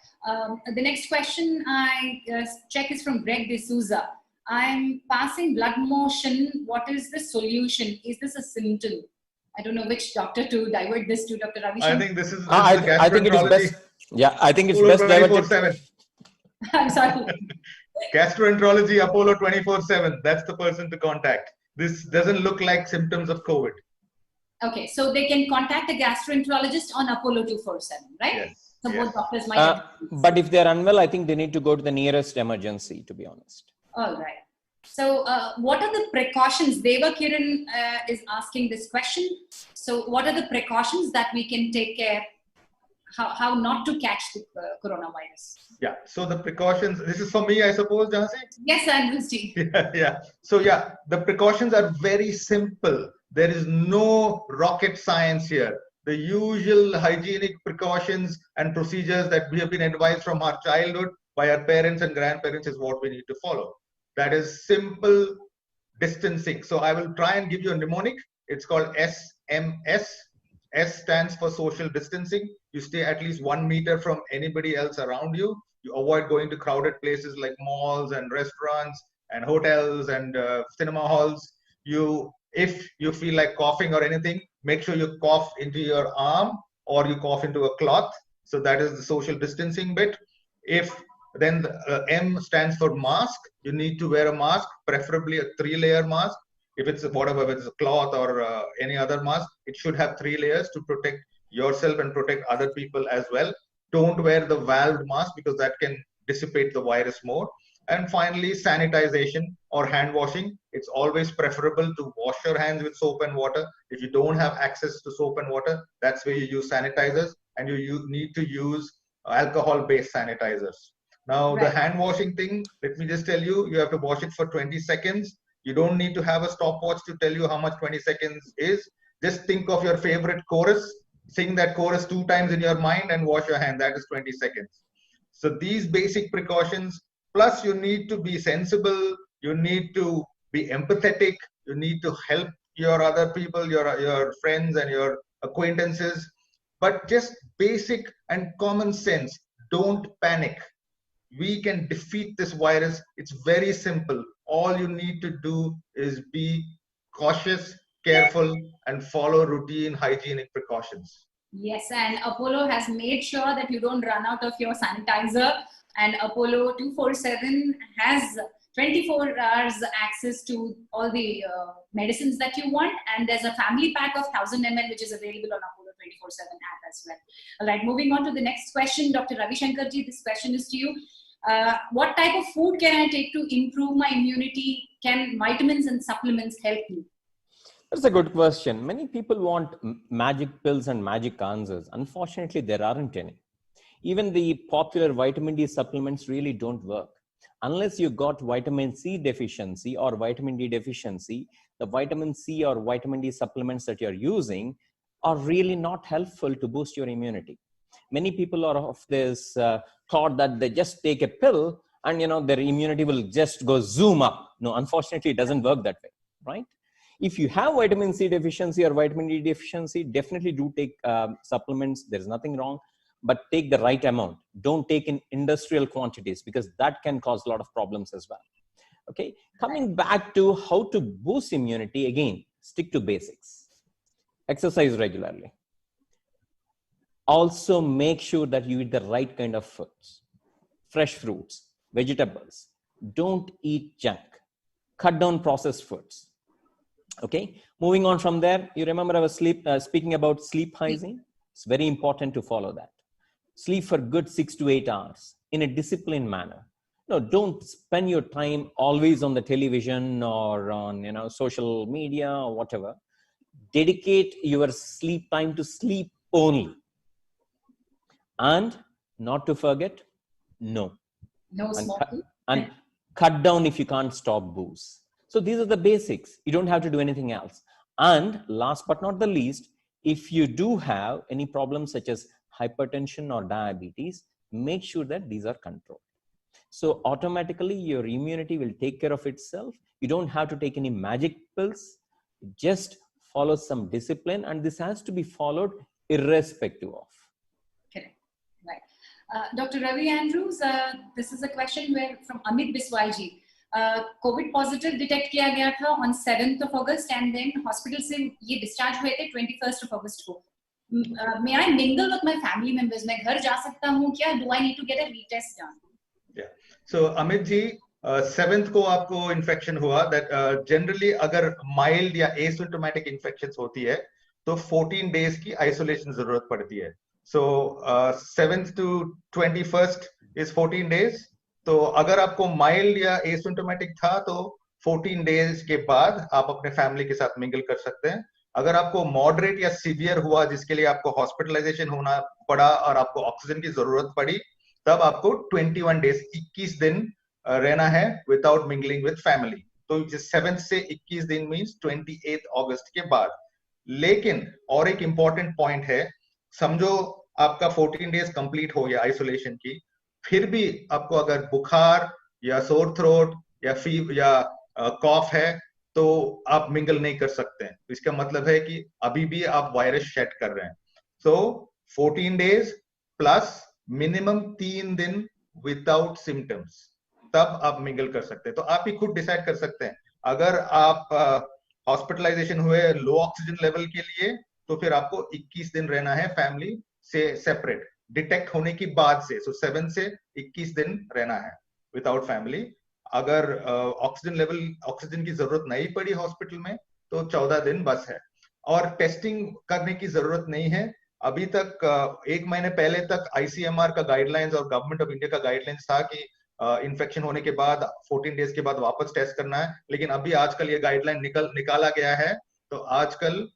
[SPEAKER 4] The next question I check is from Greg D'Souza. I'm passing blood motion. What is the solution? Is this a symptom? I don't know which doctor to divert this to, Dr. Ravi Shankar.
[SPEAKER 3] I think this is
[SPEAKER 5] I think it is best. Yeah, I think it's best diverted.
[SPEAKER 4] I'm sorry.
[SPEAKER 3] Gastroenterology, Apollo 24/7. That's the person to contact. This doesn't look like symptoms of COVID.
[SPEAKER 4] Okay, so they can contact a gastroenterologist on Apollo 247, right?
[SPEAKER 3] Yes.
[SPEAKER 4] So both doctors might.
[SPEAKER 5] But if they're unwell, I think they need to go to the nearest emergency, to be honest.
[SPEAKER 4] All right. So what are the precautions? Deva Kiran is asking this question. So what are the precautions that we can take care, how not to catch the coronavirus?
[SPEAKER 3] Yeah, so the precautions, this is for me, I suppose, Jhansi?
[SPEAKER 4] Yes, Andrewji.
[SPEAKER 3] Yeah. So yeah, the precautions are very simple. There is no rocket science here. The usual hygienic precautions and procedures that we have been advised from our childhood by our parents and grandparents is what we need to follow. That is simple distancing. So I will try and give you a mnemonic. It's called SMS. S stands for social distancing. You stay at least 1 meter from anybody else around you. You avoid going to crowded places like malls and restaurants and hotels and cinema halls. If you feel like coughing or anything, make sure you cough into your arm or you cough into a cloth. So that is the social distancing bit. If then M stands for mask. You need to wear a mask, preferably a 3-layer mask. If it's whatever, if it's a cloth or any other mask, it should have 3 layers to protect yourself and protect other people as well. Don't wear the valved mask because that can dissipate the virus more. And finally, sanitization or hand washing. It's always preferable to wash your hands with soap and water. If you don't have access to soap and water, that's where you use sanitizers, and you need to use alcohol-based sanitizers. Now, the hand washing thing, let me just tell you, you have to wash it for 20 seconds. You don't need to have a stopwatch to tell you how much 20 seconds is. Just think of your favorite chorus, sing that chorus 2 times in your mind and wash your hand. That is 20 seconds. So these basic precautions, plus you need to be sensible, you need to be empathetic, you need to help your other people, your friends and your acquaintances, but just basic and common sense. Don't panic. We can defeat this virus. It's very simple. All you need to do is be cautious, careful, and follow routine hygienic precautions.
[SPEAKER 4] Yes, and Apollo has made sure that you don't run out of your sanitizer. And Apollo 247 has 24 hours access to all the medicines that you want. And there's a family pack of 1000 ml, which is available on Apollo 24/7 app as well. All right, moving on to the next question. Dr. Ravi Shankarji, this question is to you. What type of food can I take to improve my immunity? Can vitamins and supplements help me?
[SPEAKER 5] That's a good question. Many people want magic pills and magic answers. Unfortunately, there aren't any. Even the popular vitamin D supplements really don't work. Unless you got vitamin C deficiency or vitamin D deficiency, the vitamin C or vitamin D supplements that you're using are really not helpful to boost your immunity. Many people are of this thought that they just take a pill and their immunity will just go zoom up. No, unfortunately, it doesn't work that way, right? If you have vitamin C deficiency or vitamin D deficiency, definitely do take supplements. There's nothing wrong, but take the right amount. Don't take in industrial quantities because that can cause a lot of problems as well. Okay, coming back to how to boost immunity, again, stick to basics. Exercise regularly. Also make sure that you eat the right kind of foods, fresh fruits, vegetables. Don't eat junk. Cut down processed foods. Okay, moving on from there, you remember I was speaking about sleep hygiene. It's very important to follow that. Sleep for good 6 to 8 hours in a disciplined manner. No, don't spend your time always on the television or on social media or whatever. Dedicate your sleep time to sleep only. And not to forget, no
[SPEAKER 4] smoking.
[SPEAKER 5] And cut down if you can't stop booze. So these are the basics. You don't have to do anything else. And last but not the least, if you do have any problems such as hypertension or diabetes, make sure that these are controlled. So automatically your immunity will take care of itself. You don't have to take any magic pills. Just follow some discipline, and this has to be followed irrespective of.
[SPEAKER 4] Correct. Right. Dr. Ravi Andrews, this is a question from Amit Biswalji. COVID positive detect किया गया था on 7th of August and then hospital से ये discharge हुए थे 21st of August को. May I mingle with my family members? मैं घर जा सकता हूँ क्या? Do I need to get a retest done?
[SPEAKER 3] Yeah. So Amit ji, 7th को आपको infection हुआ. That generally अगर mild या asymptomatic infections होती है तो 14 days की isolation जरूरत पड़ती है. So 7th to 21st is 14 days. तो अगर आपको माइल्ड या एसिम्प्टोमेटिक था तो 14 डेज के बाद आप अपने फैमिली के साथ मिंगल कर सकते हैं। अगर आपको मॉडरेट या सीवियर हुआ जिसके लिए आपको हॉस्पिटलाइजेशन होना पड़ा और आपको ऑक्सीजन की जरूरत पड़ी, तब आपको 21 डेज 21 दिन रहना है विदाउट मिंगलिंग विद फैमिली। तो 7 से 21 दिन मींस 28 अगस्त के बाद। लेकिन और एक इंपॉर्टेंट पॉइंट है, समझो आपका 14 डेज कंप्लीट हो गया आइसोलेशन की, फिर भी आपको अगर बुखार या सोर थ्रोट या फीवर या कॉफ है तो आप मिंगल नहीं कर सकते हैं। इसका मतलब है कि अभी भी आप वायरस शेड कर रहे हैं। सो 14 डेज प्लस मिनिमम 3 दिन विदाउट सिम्टम्स, तब आप मिंगल कर सकते हैं। तो आप ही खुद डिसाइड कर सकते हैं। अगर आप हॉस्पिटलाइजेशन हुए लो ऑक्सीजन लेवल के लिए, तो फिर आपको 21 दिन रहना है फैमिली से सेपरेट, डिटेक्ट होने की बाद से। सो 7 से 21 दिन रहना है विदाउट फैमिली। अगर ऑक्सीजन की जरूरत नहीं पड़ी हॉस्पिटल में तो 14 दिन बस है। और टेस्टिंग करने की जरूरत नहीं है। अभी तक 1 महीने पहले तक आईसीएमआर का गाइडलाइंस और गवर्नमेंट ऑफ इंडिया का गाइडलाइंस था कि इन्फेक्शन होने के बाद 14 डेज के बाद वापस टेस्ट करना है। लेकिन अभी आजकल ये गाइडलाइन निकाला गया है, तो आजकल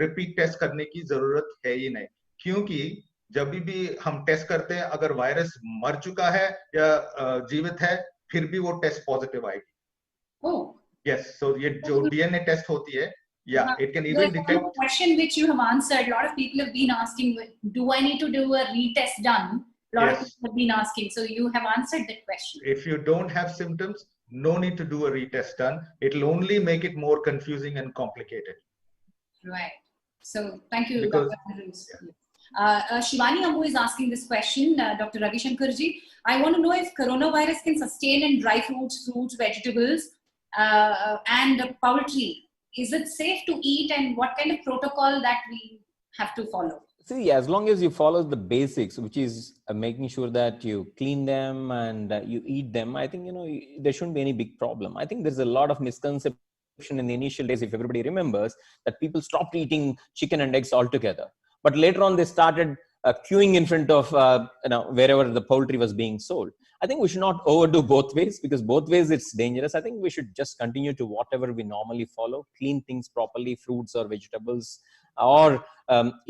[SPEAKER 3] रिपीट टेस्ट करने की जरूरत है ही नहीं। क्योंकि जब भी हम टेस्ट करते हैं, अगर वायरस मर चुका है या जीवित है, फिर भी वो टेस्ट पॉजिटिव आएगी।
[SPEAKER 4] Oh.
[SPEAKER 3] यस, सो ये जो डीएनए टेस्ट होती है, या it can even
[SPEAKER 4] There's one
[SPEAKER 3] detect.
[SPEAKER 4] more question which you have answered. A lot of people have been asking, do I need to do a retest done? A lot of
[SPEAKER 3] Yes.
[SPEAKER 4] people have been asking. So you have answered that question.
[SPEAKER 3] If you don't have symptoms, no need to do a retest done. It'll only make it more confusing and complicated.
[SPEAKER 4] Right. So thank you,
[SPEAKER 3] Because-
[SPEAKER 4] Dr. Andrews. Shivani Ambu is asking this question, Dr. Ravi Shankarji. I want to know if coronavirus can sustain in dry fruits, vegetables, and poultry. Is it safe to eat, and what kind of protocol that we have to follow?
[SPEAKER 5] See, as long as you follow the basics, which is making sure that you clean them and you eat them, I think, there shouldn't be any big problem. I think there's a lot of misconception in the initial days, if everybody remembers, that people stopped eating chicken and eggs altogether. But later on, they started queuing in front of wherever the poultry was being sold. I think we should not overdo both ways, because both ways it's dangerous. I think we should just continue to whatever we normally follow, clean things properly, fruits or vegetables, or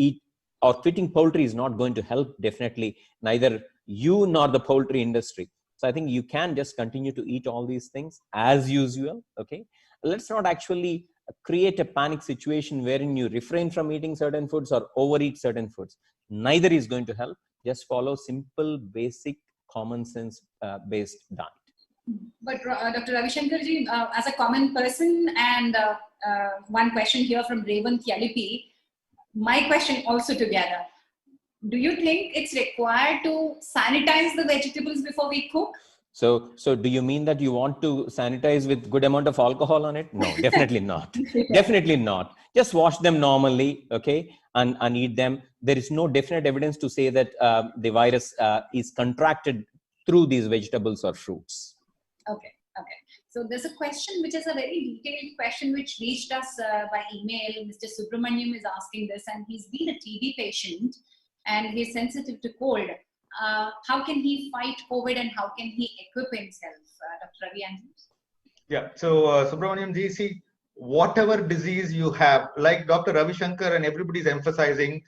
[SPEAKER 5] eat. Or quitting poultry is not going to help, definitely, neither you nor the poultry industry. So I think you can just continue to eat all these things as usual, okay? Let's not actually create a panic situation wherein you refrain from eating certain foods or overeat certain foods. Neither is going to help. Just follow simple, basic, common sense based diet.
[SPEAKER 4] But Dr. Ravi Shankarji, as a common person, and one question here from Revant Yalipi, my question also together. Do you think it's required to sanitize the vegetables before we cook?
[SPEAKER 5] So do you mean that you want to sanitize with good amount of alcohol on it? No, definitely not. Definitely not. Just wash them normally, okay, and eat them. There is no definite evidence to say that the virus is contracted through these vegetables or fruits.
[SPEAKER 4] Okay. So there's a question which is a very detailed question which reached us by email. Mr. Subramaniam is asking this, and he's been a TB patient and he's sensitive to cold. How can he fight COVID, and how can he equip himself, Dr. Ravi Andrews?
[SPEAKER 3] Yeah, so Subramaniam ji, see, whatever disease you have, like Dr. Ravi Shankar and everybody's emphasizing,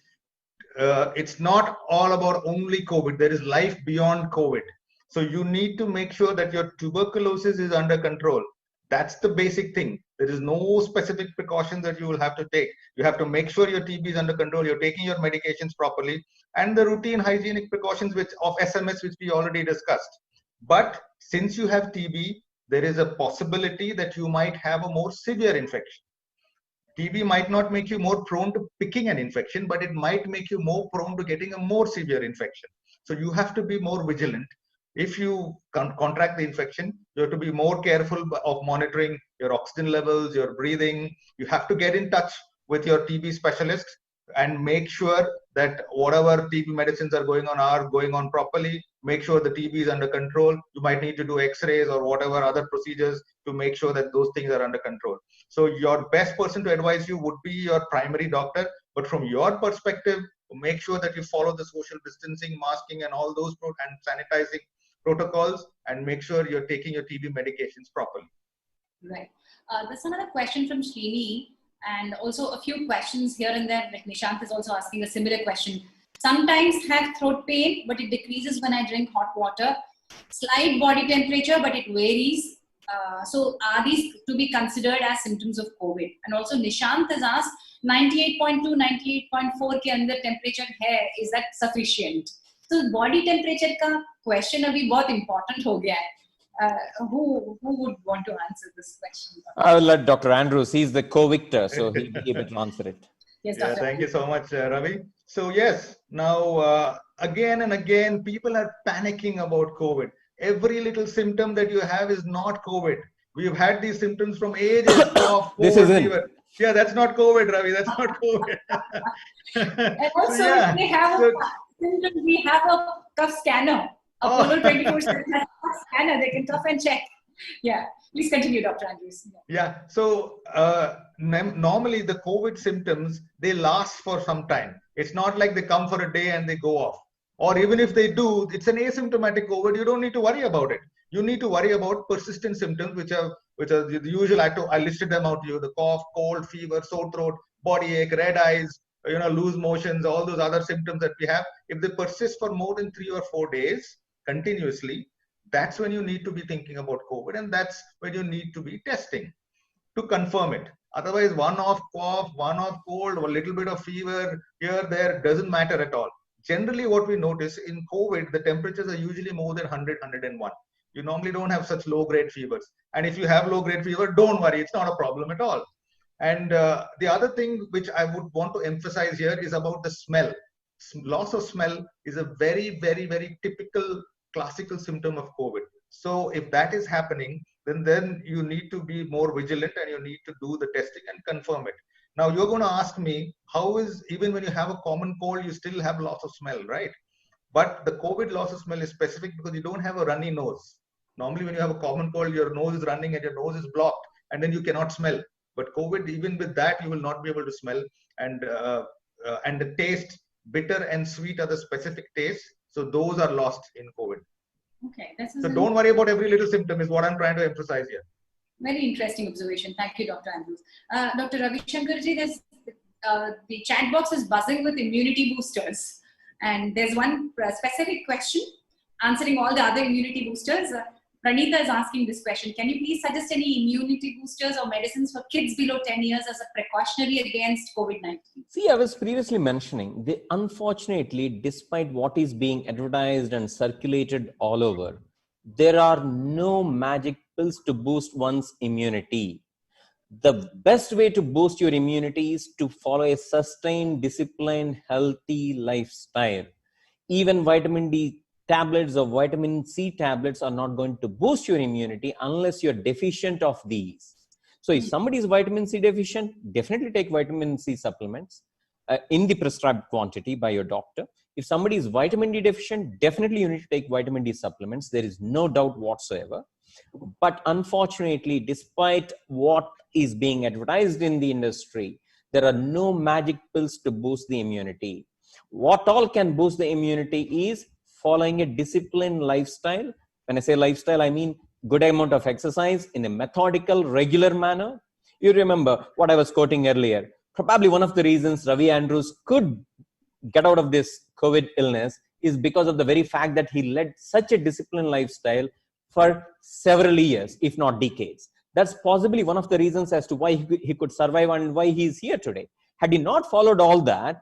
[SPEAKER 3] it's not all about only COVID. There is life beyond COVID. So you need to make sure that your tuberculosis is under control. That's the basic thing. There is no specific precautions that you will have to take. You have to make sure your TB is under control. You're taking your medications properly, and the routine hygienic precautions of SMS, which we already discussed. But since you have TB, there is a possibility that you might have a more severe infection. TB might not make you more prone to picking an infection, but it might make you more prone to getting a more severe infection. So you have to be more vigilant. If you contract the infection, you have to be more careful of monitoring your oxygen levels, your breathing. You have to get in touch with your TB specialist and make sure that whatever TB medicines are going on properly. Make sure the TB is under control. You might need to do x-rays or whatever other procedures to make sure that those things are under control. So your best person to advise you would be your primary doctor. But from your perspective, make sure that you follow the social distancing, masking, and all those and sanitizing protocols, and make sure you're taking your TB medications properly.
[SPEAKER 4] Right. There's another question from Srini, and also a few questions here and there. Like Nishant is also asking a similar question. Sometimes have throat pain, but it decreases when I drink hot water. Slight body temperature, but it varies. So are these to be considered as symptoms of COVID? And also Nishant has asked 98.2, 98.4 के अंदर temperature है, is that sufficient? So body temperature का question अभी बहुत important हो गया है. Who would want to answer this question?
[SPEAKER 5] I will let Dr. Andrews. He's the co-victor, so he'll be able to answer it.
[SPEAKER 4] Yes,
[SPEAKER 3] Yeah,
[SPEAKER 4] Dr.
[SPEAKER 3] thank you so much, Ravi. So yes, now again and again, people are panicking about COVID. Every little symptom that you have is not COVID. We've had these symptoms from ages, cough,
[SPEAKER 5] This
[SPEAKER 3] cold,
[SPEAKER 5] isn't.
[SPEAKER 3] fever. Yeah, that's not COVID, Ravi. That's not COVID.
[SPEAKER 4] And also,
[SPEAKER 3] So, yeah.
[SPEAKER 4] if they have
[SPEAKER 3] So-
[SPEAKER 4] a symptom, we have a cough scanner. Apollo 24/7 has a cough scanner. They can cough and check. Yeah, please continue, Dr. Andrews.
[SPEAKER 3] Yeah. So normally the COVID symptoms, they last for some time. It's not like they come for a day and they go off. Or even if they do, it's an asymptomatic COVID. You don't need to worry about it. You need to worry about persistent symptoms, which are the usual. I listed them out to you: the cough, cold, fever, sore throat, body ache, red eyes, loose motions, all those other symptoms that we have. If they persist for more than 3 or 4 days continuously, that's when you need to be thinking about COVID, and that's when you need to be testing to confirm it. Otherwise, one-off cough, one-off cold, a little bit of fever here, there, doesn't matter at all. Generally, what we notice in COVID, the temperatures are usually more than 100, 101. You normally don't have such low-grade fevers. And if you have low-grade fever, don't worry, it's not a problem at all. And the other thing which I would want to emphasize here is about the smell. Loss of smell is a very, very, very typical classical symptom of COVID. So if that is happening, then you need to be more vigilant and you need to do the testing and confirm it. Now you're going to ask me, how is, even when you have a common cold, you still have loss of smell, right? But the COVID loss of smell is specific because you don't have a runny nose. Normally when you have a common cold, your nose is running and your nose is blocked and then you cannot smell. But COVID, even with that, you will not be able to smell. And the taste, bitter and sweet are the specific tastes. So those are lost in COVID.
[SPEAKER 4] Okay,
[SPEAKER 3] So don't worry about every little symptom is what I'm trying to emphasize here.
[SPEAKER 4] very interesting observation. Thank you, Dr. Andrews. Dr. Ravi Shankarji, the chat box is buzzing with immunity boosters. And there's one specific question answering all the other immunity boosters. Pranita is asking this question. Can you please suggest any immunity boosters or medicines for kids below 10 years as a precautionary against COVID-19?
[SPEAKER 5] See, I was previously mentioning, unfortunately, despite what is being advertised and circulated all over, there are no magic pills to boost one's immunity. The best way to boost your immunity is to follow a sustained, disciplined, healthy lifestyle. Even vitamin D tablets or vitamin C tablets are not going to boost your immunity unless you're deficient of these. So if somebody is vitamin C deficient, definitely take vitamin C supplements in the prescribed quantity by your doctor. If somebody is vitamin D deficient, definitely you need to take vitamin D supplements. There is no doubt whatsoever. But unfortunately, despite what is being advertised in the industry, there are no magic pills to boost the immunity. What all can boost the immunity is following a disciplined lifestyle. When I say lifestyle, I mean good amount of exercise in a methodical, regular manner. You remember what I was quoting earlier. Probably one of the reasons Ravi Andrews could get out of this COVID illness is because of the very fact that he led such a disciplined lifestyle for several years, if not decades. That's possibly one of the reasons as to why he could survive and why he's here today. Had he not followed all that,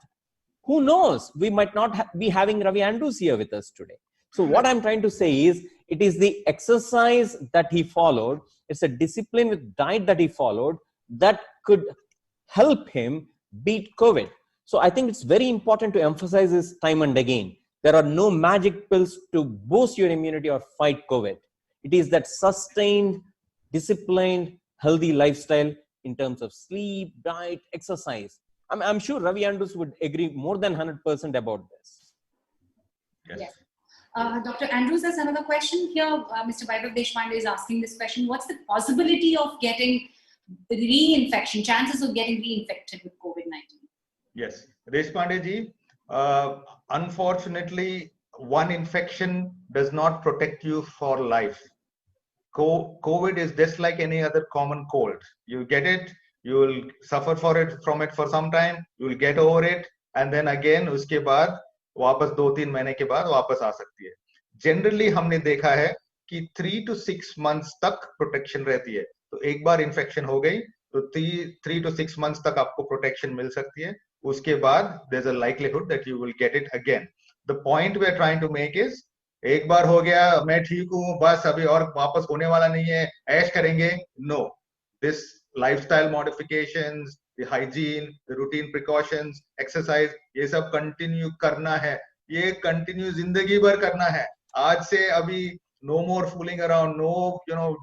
[SPEAKER 5] who knows? We might not be having Ravi Andrews here with us today. So what I'm trying to say is, it is the exercise that he followed, it's a discipline with diet that he followed that could help him beat COVID. So I think it's very important to emphasize this time and again. There are no magic pills to boost your immunity or fight COVID. It is that sustained, disciplined, healthy lifestyle in terms of sleep, diet, exercise. I'm sure Ravi Andrews would agree more than 100% about this.
[SPEAKER 3] Yes.
[SPEAKER 4] Dr. Andrews has another question here. Mr. Vaibhav Deshpande is asking this question. What's the possibility of getting reinfection, chances of getting reinfected with COVID-19?
[SPEAKER 3] Yes. Deshpande ji, unfortunately, one infection does not protect you for life. COVID is just like any other common cold. You get it, you will suffer from it for some time, you will get over it, and then again उसके बाद वापस 2-3 महीने के बाद वापस आ सकती है. Generally हमने देखा है कि 3 to 6 months तक प्रोटेक्शन रहती है. तो एक बार इन्फेक्शन हो गई तो 3 to 6 months तक आपको प्रोटेक्शन मिल सकती है. उसके बाद there's a likelihood that you will get it again. The point we are trying to make is, एक बार हो गया, मैं ठीक हूँ, बस अभी और वापस होने वाला नहीं है, ऐश करेंगे. No, this lifestyle modifications, the hygiene, the routine precautions, exercise, ये सब continue करना है. ये continue जिंदगी भर करना है. आज से अभी no more fooling around, no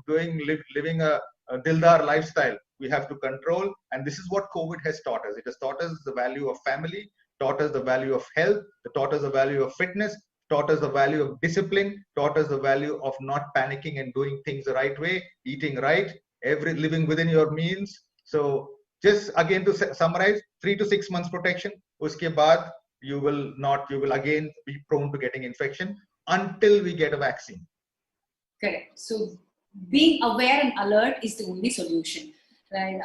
[SPEAKER 3] living a dildar lifestyle. We have to control, and this is what COVID has taught us. It has taught us the value of family, taught us the value of health, taught us the value of fitness, taught us the value of discipline, taught us the value of not panicking and doing things the right way, eating right, living within your means. So just again to summarize, 3 to 6 months protection. Uske baad you will again be prone to getting infection until we get a vaccine.
[SPEAKER 4] Correct. So being aware and alert is the only solution. Right.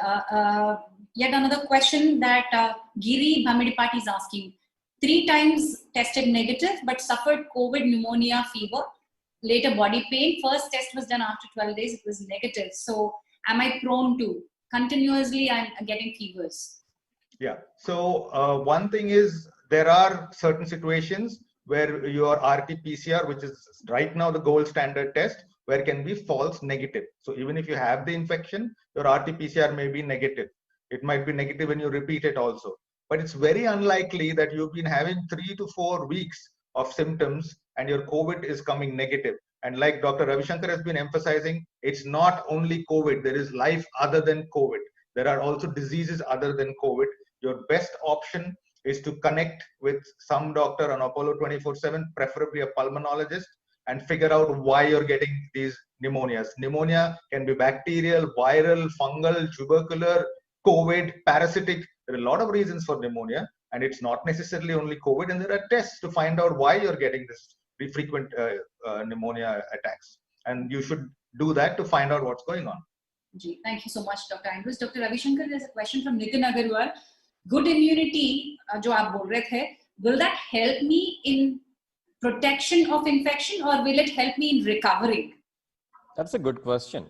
[SPEAKER 4] Yet another question that Giri Bhamidipati is asking. 3 times tested negative, but suffered COVID, pneumonia, fever, later body pain. First test was done after 12 days. It was negative. So am I prone to? Continuously, I'm getting fevers.
[SPEAKER 3] Yeah. So one thing is, there are certain situations where your RT-PCR, which is right now the gold standard test, where it can be false negative. So even if you have the infection, your RT-PCR may be negative. It might be negative when you repeat it also. But it's very unlikely that you've been having 3 to 4 weeks of symptoms and your COVID is coming negative. And like Dr. Ravi Shankar has been emphasizing, it's not only COVID. There is life other than COVID. There are also diseases other than COVID. Your best option is to connect with some doctor on Apollo 24/7, preferably a pulmonologist, and figure out why you're getting these pneumonias. Pneumonia can be bacterial, viral, fungal, tubercular, COVID, parasitic. There are a lot of reasons for pneumonia, and it's not necessarily only COVID. And there are tests to find out why you're getting this frequent pneumonia attacks. And you should do that to find out what's going on.
[SPEAKER 4] Thank you so much, Dr. Andrews. Dr. Ravi Shankar, there's a question from Nitin Agarwal. Good immunity, जो आप बोल रहे थे, will that help me in protection of infection, or will it help me in recovering?
[SPEAKER 5] That's a good question.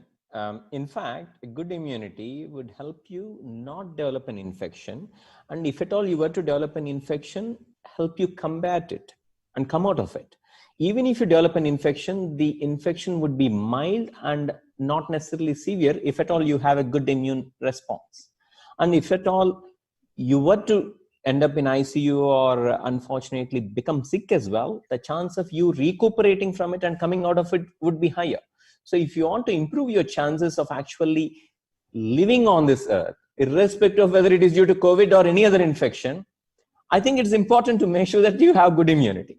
[SPEAKER 5] In fact, a good immunity would help you not develop an infection. And if at all you were to develop an infection, help you combat it and come out of it. Even if you develop an infection, the infection would be mild and not necessarily severe if at all you have a good immune response. And if at all you were to end up in ICU or unfortunately become sick as well, the chance of you recuperating from it and coming out of it would be higher. So if you want to improve your chances of actually living on this earth, irrespective of whether it is due to COVID or any other infection, I think it's important to make sure that you have good immunity.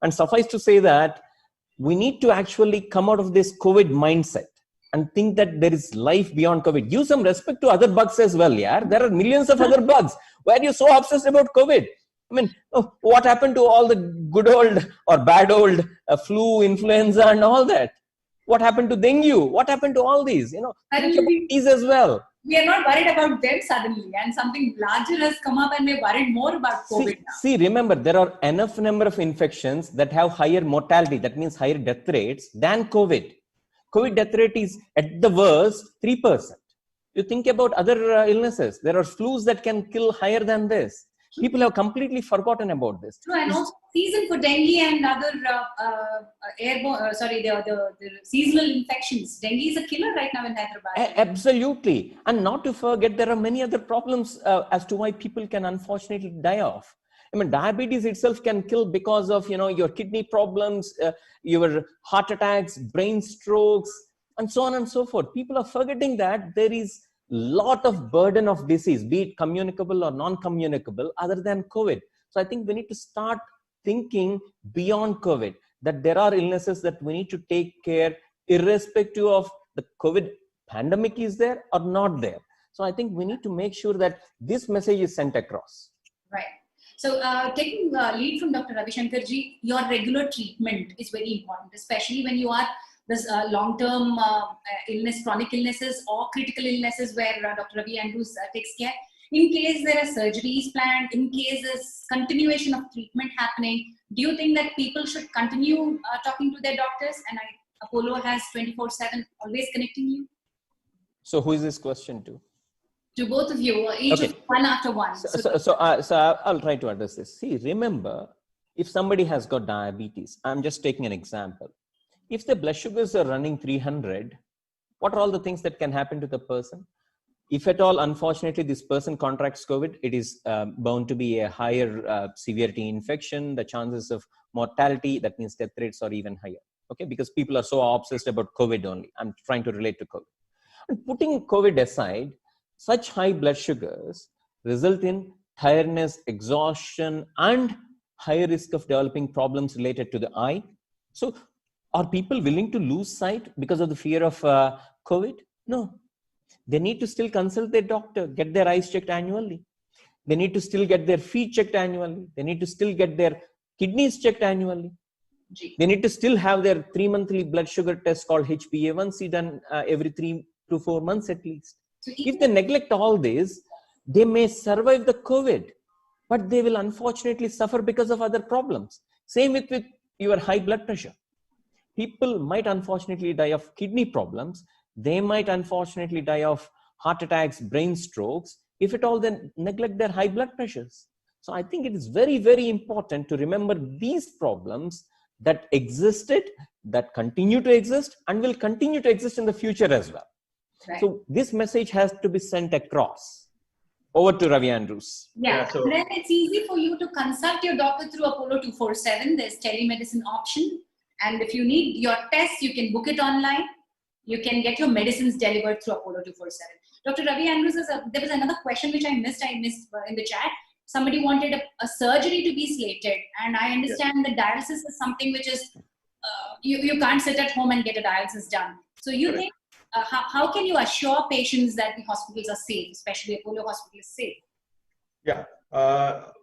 [SPEAKER 5] And suffice to say that we need to actually come out of this COVID mindset and think that there is life beyond COVID. Give some respect to other bugs as well, yeah? There are millions of other bugs. Why are you so obsessed about COVID? I mean, what happened to all the good old or bad old flu, influenza and all that? What happened to dengue? What happened to all these? Think about these as well.
[SPEAKER 4] We are not worried about them suddenly, and something larger has come up and we're worried more about COVID now.
[SPEAKER 5] See, remember, there are enough number of infections that have higher mortality, that means higher death rates, than COVID. COVID death rate is at the worst 3%. You think about other illnesses. There are flus that can kill higher than this. People have completely forgotten about this.
[SPEAKER 4] True, and also season for dengue and other the seasonal infections. Dengue is a killer right now in Hyderabad.
[SPEAKER 5] Absolutely. And not to forget, there are many other problems as to why people can unfortunately die of. I mean, diabetes itself can kill because of, your kidney problems, your heart attacks, brain strokes, and so on and so forth. People are forgetting that there is lot of burden of disease, be it communicable or non-communicable, other than COVID. So I think we need to start thinking beyond COVID, that there are illnesses that we need to take care, irrespective of the COVID pandemic is there or not there. So I think we need to make sure that this message is sent across.
[SPEAKER 4] Right. So taking lead from Dr. Ravi Shankar ji, your regular treatment is very important, especially when you are this long-term illness, chronic illnesses or critical illnesses where Dr. Ravi Andrews takes care. In case there are surgeries planned, in case there's continuation of treatment happening, do you think that people should continue talking to their doctors? And Apollo has 24/7 always connecting you?
[SPEAKER 5] So who is this question to?
[SPEAKER 4] To both of you, each
[SPEAKER 5] Okay.
[SPEAKER 4] of one after one.
[SPEAKER 5] So I'll try to address this. See, remember, if somebody has got diabetes, I'm just taking an example. If the blood sugars are running 300, what are all the things that can happen to the person? If at all, unfortunately, this person contracts COVID, it is bound to be a higher severity infection. The chances of mortality, that means death rates, are even higher. Okay, because people are so obsessed about COVID only. I'm trying to relate to COVID. And putting COVID aside, such high blood sugars result in tiredness, exhaustion, and higher risk of developing problems related to the eye. So, are people willing to lose sight because of the fear of COVID? No. They need to still consult their doctor, get their eyes checked annually. They need to still get their feet checked annually. They need to still get their kidneys checked annually. They need to still have their 3-monthly blood sugar test called HbA1c done every 3 to 4 months at least. If they neglect all this, they may survive the COVID, but they will unfortunately suffer because of other problems. Same with your high blood pressure. People might unfortunately die of kidney problems. They might unfortunately die of heart attacks, brain strokes, if at all they neglect their high blood pressures. So I think it is very, very important to remember these problems that existed, that continue to exist, and will continue to exist in the future as well. Right. So this message has to be sent across. Over to Ravi Andrews.
[SPEAKER 4] Yeah, so then it's easy for you to consult your doctor through Apollo 24/7. There's telemedicine option. And if you need your tests, you can book it online. You can get your medicines delivered through Apollo 24/7. Dr. Ravi Andrews, there was another question which I missed in the chat. Somebody wanted a surgery to be slated. And I understand that dialysis is something which is, you can't sit at home and get a dialysis done. So you think, how can you assure patients that the hospitals are safe, especially Apollo Hospital is safe?
[SPEAKER 3] Yeah,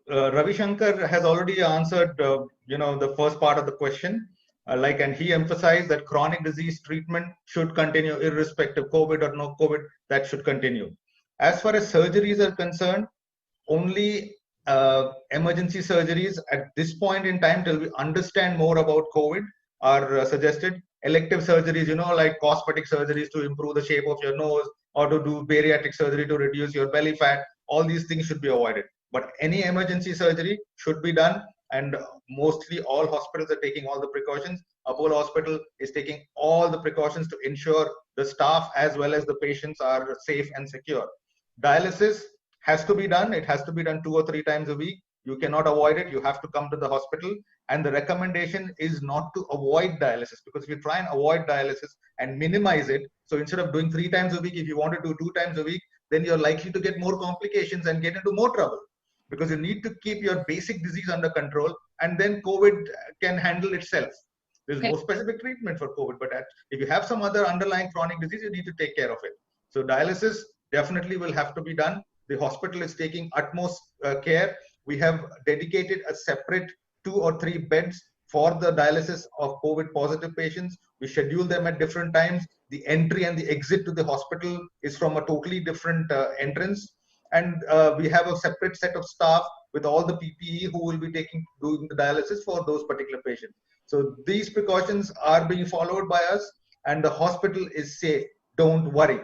[SPEAKER 3] Ravi Shankar has already answered, the first part of the question. And he emphasized that chronic disease treatment should continue irrespective COVID or no COVID, that should continue. As far as surgeries are concerned, only emergency surgeries at this point in time, till we understand more about COVID, are suggested. Elective surgeries, like cosmetic surgeries to improve the shape of your nose, or to do bariatric surgery to reduce your belly fat, all these things should be avoided. But any emergency surgery should be done, and mostly all hospitals are taking all the precautions. Apollo Hospital is taking all the precautions to ensure the staff as well as the patients are safe and secure. Dialysis has to be done. It has to be done 2 or 3 times a week. You cannot avoid it. You have to come to the hospital. And the recommendation is not to avoid dialysis, because if you try and avoid dialysis and minimize it, so instead of doing 3 times a week, if you want to do 2 times a week, then you're likely to get more complications and get into more trouble, because you need to keep your basic disease under control, and then COVID can handle itself. There's no specific treatment for COVID, but if you have some other underlying chronic disease, you need to take care of it. So dialysis definitely will have to be done. The hospital is taking utmost care. We have dedicated a separate 2 or 3 beds for the dialysis of COVID positive patients. We schedule them at different times. The entry and the exit to the hospital is from a totally different entrance. And we have a separate set of staff with all the PPE who will be doing the dialysis for those particular patients. So these precautions are being followed by us, and the hospital is safe. Don't worry.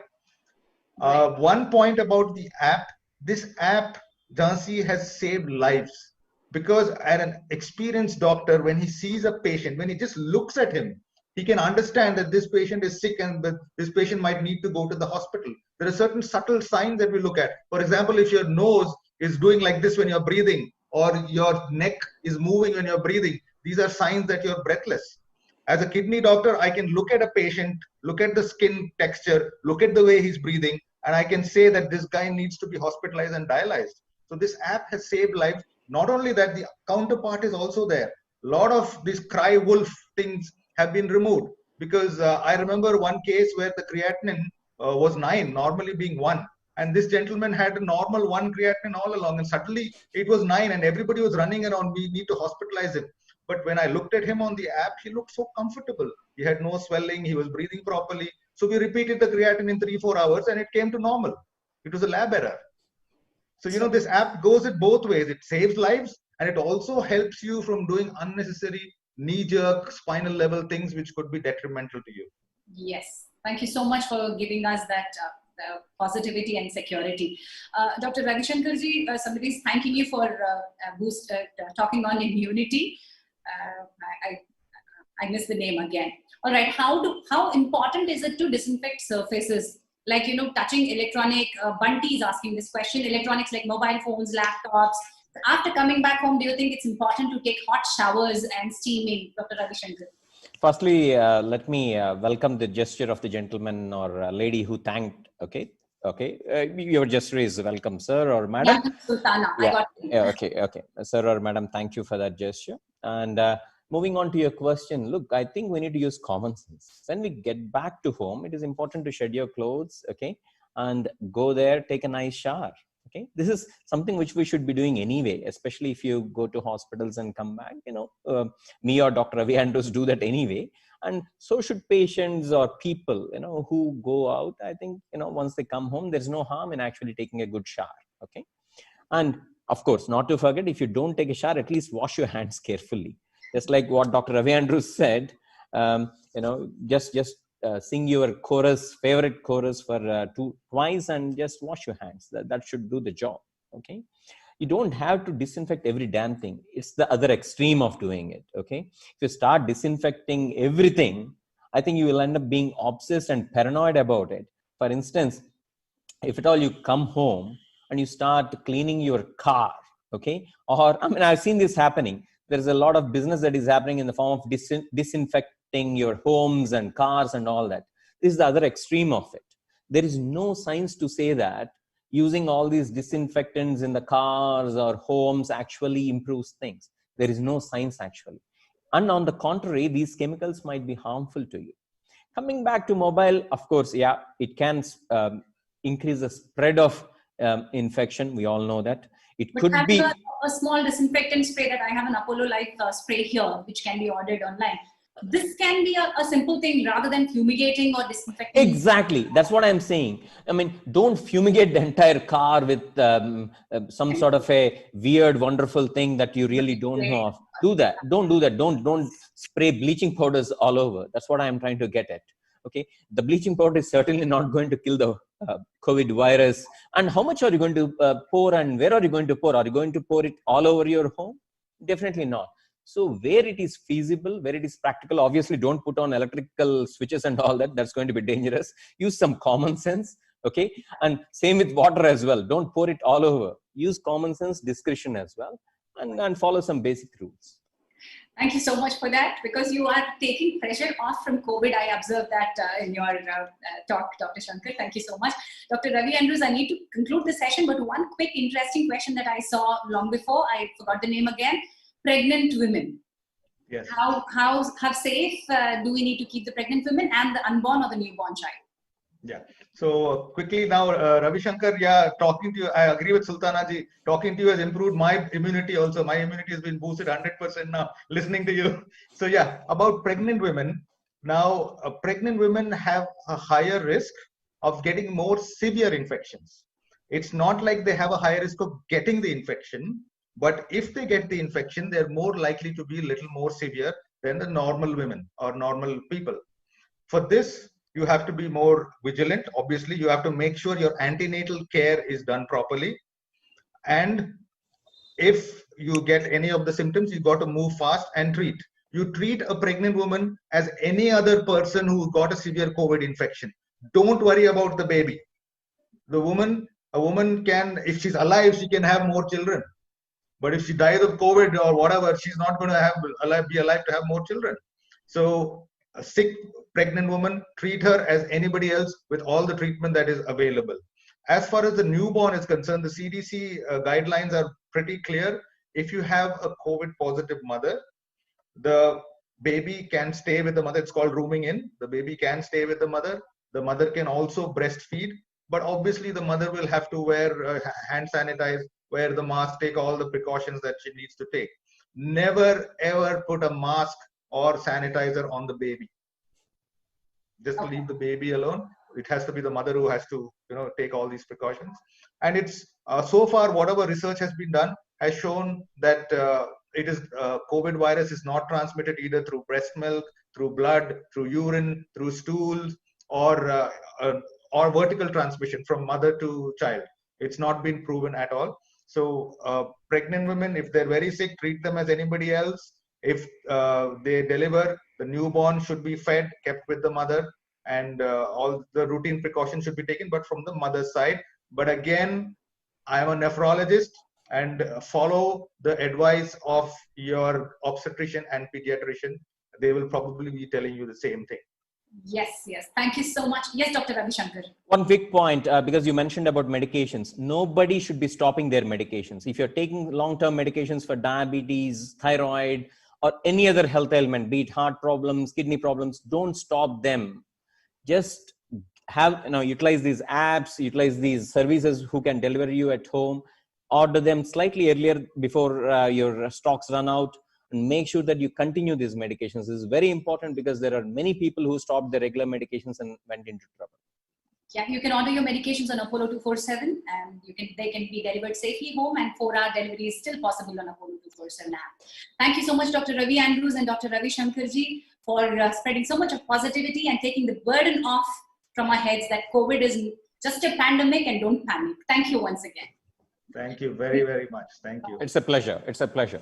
[SPEAKER 3] One point about the app, this app, Jhansi, has saved lives, because an experienced doctor, when he sees a patient, when he just looks at him, he can understand that this patient is sick and that this patient might need to go to the hospital. There are certain subtle signs that we look at. For example, if your nose is doing like this when you're breathing, or your neck is moving when you're breathing, these are signs that you're breathless. As a kidney doctor, I can look at a patient, look at the skin texture, look at the way he's breathing, and I can say that this guy needs to be hospitalized and dialyzed. So this app has saved lives. Not only that, the counterpart is also there. A lot of these cry wolf things have been removed, because I remember one case where the creatinine was 9, normally being 1. And this gentleman had a normal 1 creatinine all along, and suddenly it was 9, and everybody was running around, we need to hospitalize him. But when I looked at him on the app, he looked so comfortable. He had no swelling. He was breathing properly. So we repeated the creatinine in 3-4 hours and it came to normal. It was a lab error. So, this app goes it both ways. It saves lives and it also helps you from doing unnecessary knee-jerk, spinal level things which could be detrimental to you.
[SPEAKER 4] Yes. Thank you so much for giving us that positivity and security. Dr. Ravi Shankar ji, somebody is thanking you for talking on immunity. I missed the name again. All right. How important is it to disinfect surfaces? Like, touching electronic, Bunty is asking this question, electronics like mobile phones, laptops. After coming back home, do you think it's important to take hot showers and steaming, Dr. Ravi Shankar?
[SPEAKER 5] Firstly, let me welcome the gesture of the gentleman or lady who thanked. Okay. Your gesture is welcome, sir or madam.
[SPEAKER 4] Yeah, Sultana.
[SPEAKER 5] Yeah.
[SPEAKER 4] I got it.
[SPEAKER 5] Okay. Sir or madam, thank you for that gesture. And moving on to your question, look, I think we need to use common sense. When we get back to home, it is important to shed your clothes, okay, and go there, take a nice shower. Okay, this is something which we should be doing anyway, especially if you go to hospitals and come back. Me or Dr. Ravi Andrews do that anyway, and so should patients or people, who go out. I think, once they come home, there's no harm in actually taking a good shower. Okay, and of course, not to forget, if you don't take a shower, at least wash your hands carefully. Just like what Dr. Ravi Andrews said, just sing your favorite chorus for twice and just wash your hands. That should do the job. Okay, you don't have to disinfect every damn thing. It's the other extreme of doing it. Okay, if you start disinfecting everything, I think you will end up being obsessed and paranoid about it. For instance, if at all you come home and you start cleaning your car, okay, or I've seen this happening. There's a lot of business that is happening in the form of disinfecting your homes and cars and all that. This is the other extreme of it. There is no science to say that using all these disinfectants in the cars or homes actually improves things. There is no science actually. And on the contrary, these chemicals might be harmful to you. Coming back to mobile, of course, yeah, it can increase the spread of infection. We all know that. It
[SPEAKER 4] But
[SPEAKER 5] could be
[SPEAKER 4] a small disinfectant spray that I have an Apollo Life spray here, which can be ordered online. This can be a simple thing rather than fumigating or disinfecting.
[SPEAKER 5] Exactly. That's what I'm saying. Don't fumigate the entire car with some sort of a weird, wonderful thing that you really don't know of. Do that. Don't do that. Don't spray bleaching powders all over. That's what I'm trying to get at. Okay. The bleaching powder is certainly not going to kill the COVID virus. And how much are you going to pour and where are you going to pour? Are you going to pour it all over your home? Definitely not. So where it is feasible, where it is practical, obviously don't put on electrical switches and all that. That's going to be dangerous. Use some common sense. Okay. And same with water as well. Don't pour it all over. Use common sense, discretion as well, and follow some basic rules.
[SPEAKER 4] Thank you so much for that, because you are taking pressure off from COVID. I observed that in your talk, Dr. Shankar. Thank you so much. Dr. Ravi Andrews, I need to conclude the session, but one quick interesting question that I saw long before, I forgot the name again. Pregnant women.
[SPEAKER 3] Yes.
[SPEAKER 4] How safe do we need to keep the pregnant women and the unborn or the newborn child?
[SPEAKER 3] Yeah. So quickly now, Ravi Shankar, talking to you, I agree with Sultana ji. Talking to you has improved my immunity also. My immunity has been boosted 100% now, listening to you. So yeah, about pregnant women. Now, pregnant women have a higher risk of getting more severe infections. It's not like they have a higher risk of getting the infection, but if they get the infection, they're more likely to be a little more severe than the normal women or normal people. For this, you have to be more vigilant. Obviously, you have to make sure your antenatal care is done properly. And if you get any of the symptoms, you got to move fast and treat. You treat a pregnant woman as any other person who got a severe COVID infection. Don't worry about the baby. A woman can, if she's alive, she can have more children. But if she dies of COVID or whatever, she's not going to be alive to have more children. So a sick pregnant woman, treat her as anybody else with all the treatment that is available. As far as the newborn is concerned, the CDC guidelines are pretty clear. If you have a COVID positive mother, the baby can stay with the mother. It's called rooming in. The baby can stay with the mother. The mother can also breastfeed. But obviously, the mother will have to wear hand sanitize, wear the mask, take all the precautions that she needs to take. never ever put a mask or sanitizer on the baby. Just leave the baby alone. It has to be the mother who has to, take all these precautions. And it's so far, whatever research has been done has shown that COVID virus is not transmitted either through breast milk, through blood, through urine, through stools, or vertical transmission from mother to child. It's not been proven at all. So pregnant women, if they're very sick, treat them as anybody else. If they deliver, the newborn should be fed, kept with the mother, and all the routine precautions should be taken, but from the mother's side. But again, I'm a nephrologist, and follow the advice of your obstetrician and pediatrician. They will probably be telling you the same thing.
[SPEAKER 4] Yes. Thank you so much. Yes, Dr. Ravi Shankar.
[SPEAKER 5] One quick point, because you mentioned about medications. Nobody should be stopping their medications. If you're taking long-term medications for diabetes, thyroid, or any other health ailment, be it heart problems, kidney problems, don't stop them. Just utilize these apps, utilize these services who can deliver you at home. Order them slightly earlier before your stocks run out, and make sure that you continue these medications. This is very important because there are many people who stopped their regular medications and went into trouble.
[SPEAKER 4] Yeah, you can order your medications on Apollo 247, and they can be delivered safely home, and 4-hour delivery is still possible on Apollo 247 app. Thank you so much, Dr. Ravi Andrews and Dr. Ravi Shankarji, for spreading so much of positivity and taking the burden off from our heads that COVID is just a pandemic, and don't panic. Thank you once again.
[SPEAKER 3] Thank you very, very much. Thank you.
[SPEAKER 5] It's a pleasure. It's a pleasure.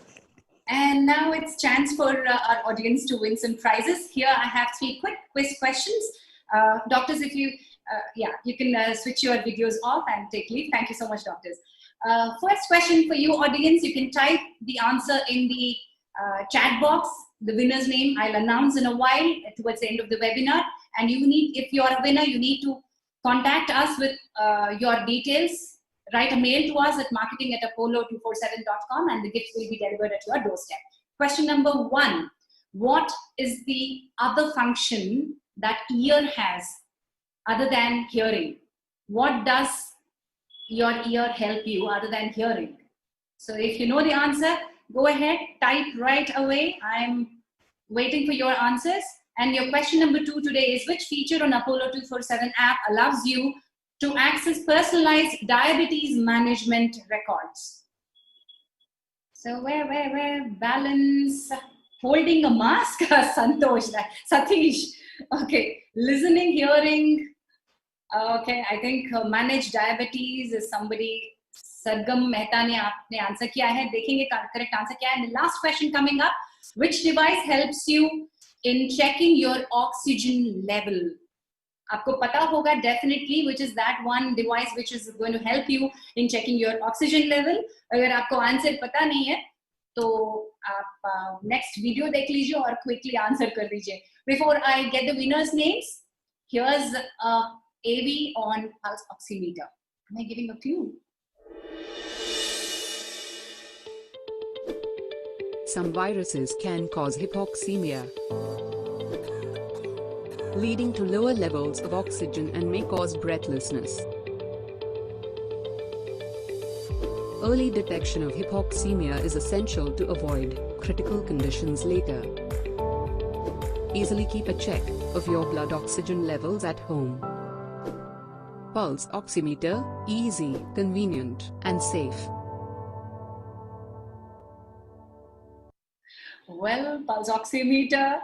[SPEAKER 4] And now it's chance for our audience to win some prizes. Here I have 3 quick quiz questions. Doctors, if you can switch your videos off and take leave. Thank you so much, doctors. First question for you, audience. You can type the answer in the chat box. The winner's name I'll announce in a while towards the end of the webinar. And if you're a winner, you need to contact us with your details. Write a mail to us at marketing@apollo247.com, and the gifts will be delivered at your doorstep. Question number 1. What is the other function that ear has other than hearing? What does your ear help you other than hearing? So if you know the answer, go ahead, type right away. I'm waiting for your answers. And your question number 2 today is, which feature on Apollo 247 app allows you to access personalized diabetes management records? So where balance, holding a mask, Santosh, Satish. Okay, listening, hearing. Okay, I think manage diabetes is somebody. Sargam Mehta ne aapne answer kiya hai. Dekhenge correct answer kya hai. And the last question coming up, which device helps you in checking your oxygen level? आपको पता होगा definitely which is that one device which is going to help you in checking your oxygen level. अगर आपको answer पता नहीं है तो आप next video देख लीजिए और quickly answer कर दीजिए. Before I get the winners' names, here's AV on pulse oximeter. Am I giving a clue?
[SPEAKER 6] Some viruses can cause hypoxemia, leading to lower levels of oxygen and may cause breathlessness. Early detection of hypoxemia is essential to avoid critical conditions later. Easily keep a check of your blood oxygen levels at home. Pulse oximeter, easy, convenient, and safe.
[SPEAKER 4] Well, pulse oximeter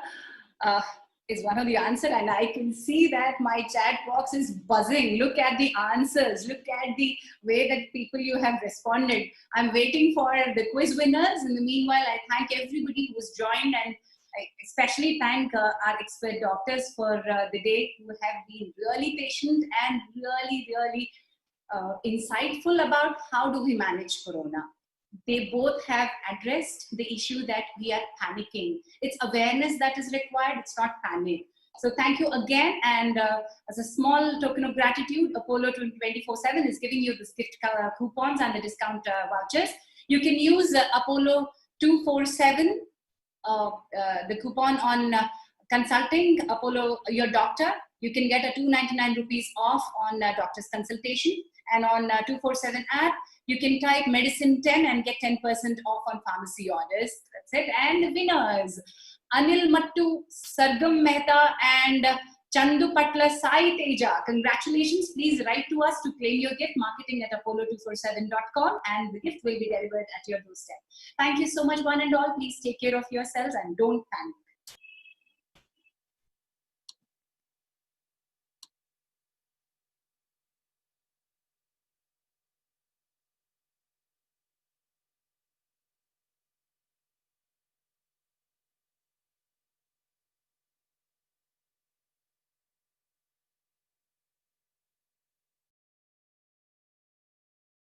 [SPEAKER 4] is one of the answers, and I can see that my chat box is buzzing. Look at the answers. Look at the way that people you have responded. I'm waiting for the quiz winners. In the meanwhile, I thank everybody who's joined, and I especially thank our expert doctors for the day, who have been really patient and really insightful about how do we manage corona. They both have addressed the issue that we are panicking. It's awareness that is required, it's not panic. So thank you again, and as a small token of gratitude, Apollo 24/7 is giving you this gift coupons and the discount vouchers. You can use Apollo 247, the coupon on consulting Apollo, your doctor. You can get a 299 rupees off on doctor's consultation. And on 247 app, you can type medicine 10 and get 10% off on pharmacy orders. That's it. And winners, Anil Mattu, Sargam Mehta, and Chandu Patla Sai Teja. Congratulations. Please write to us to claim your gift, marketing@apollo247.com, and the gift will be delivered at your doorstep. Thank you so much, one and all. Please take care of yourselves and don't panic.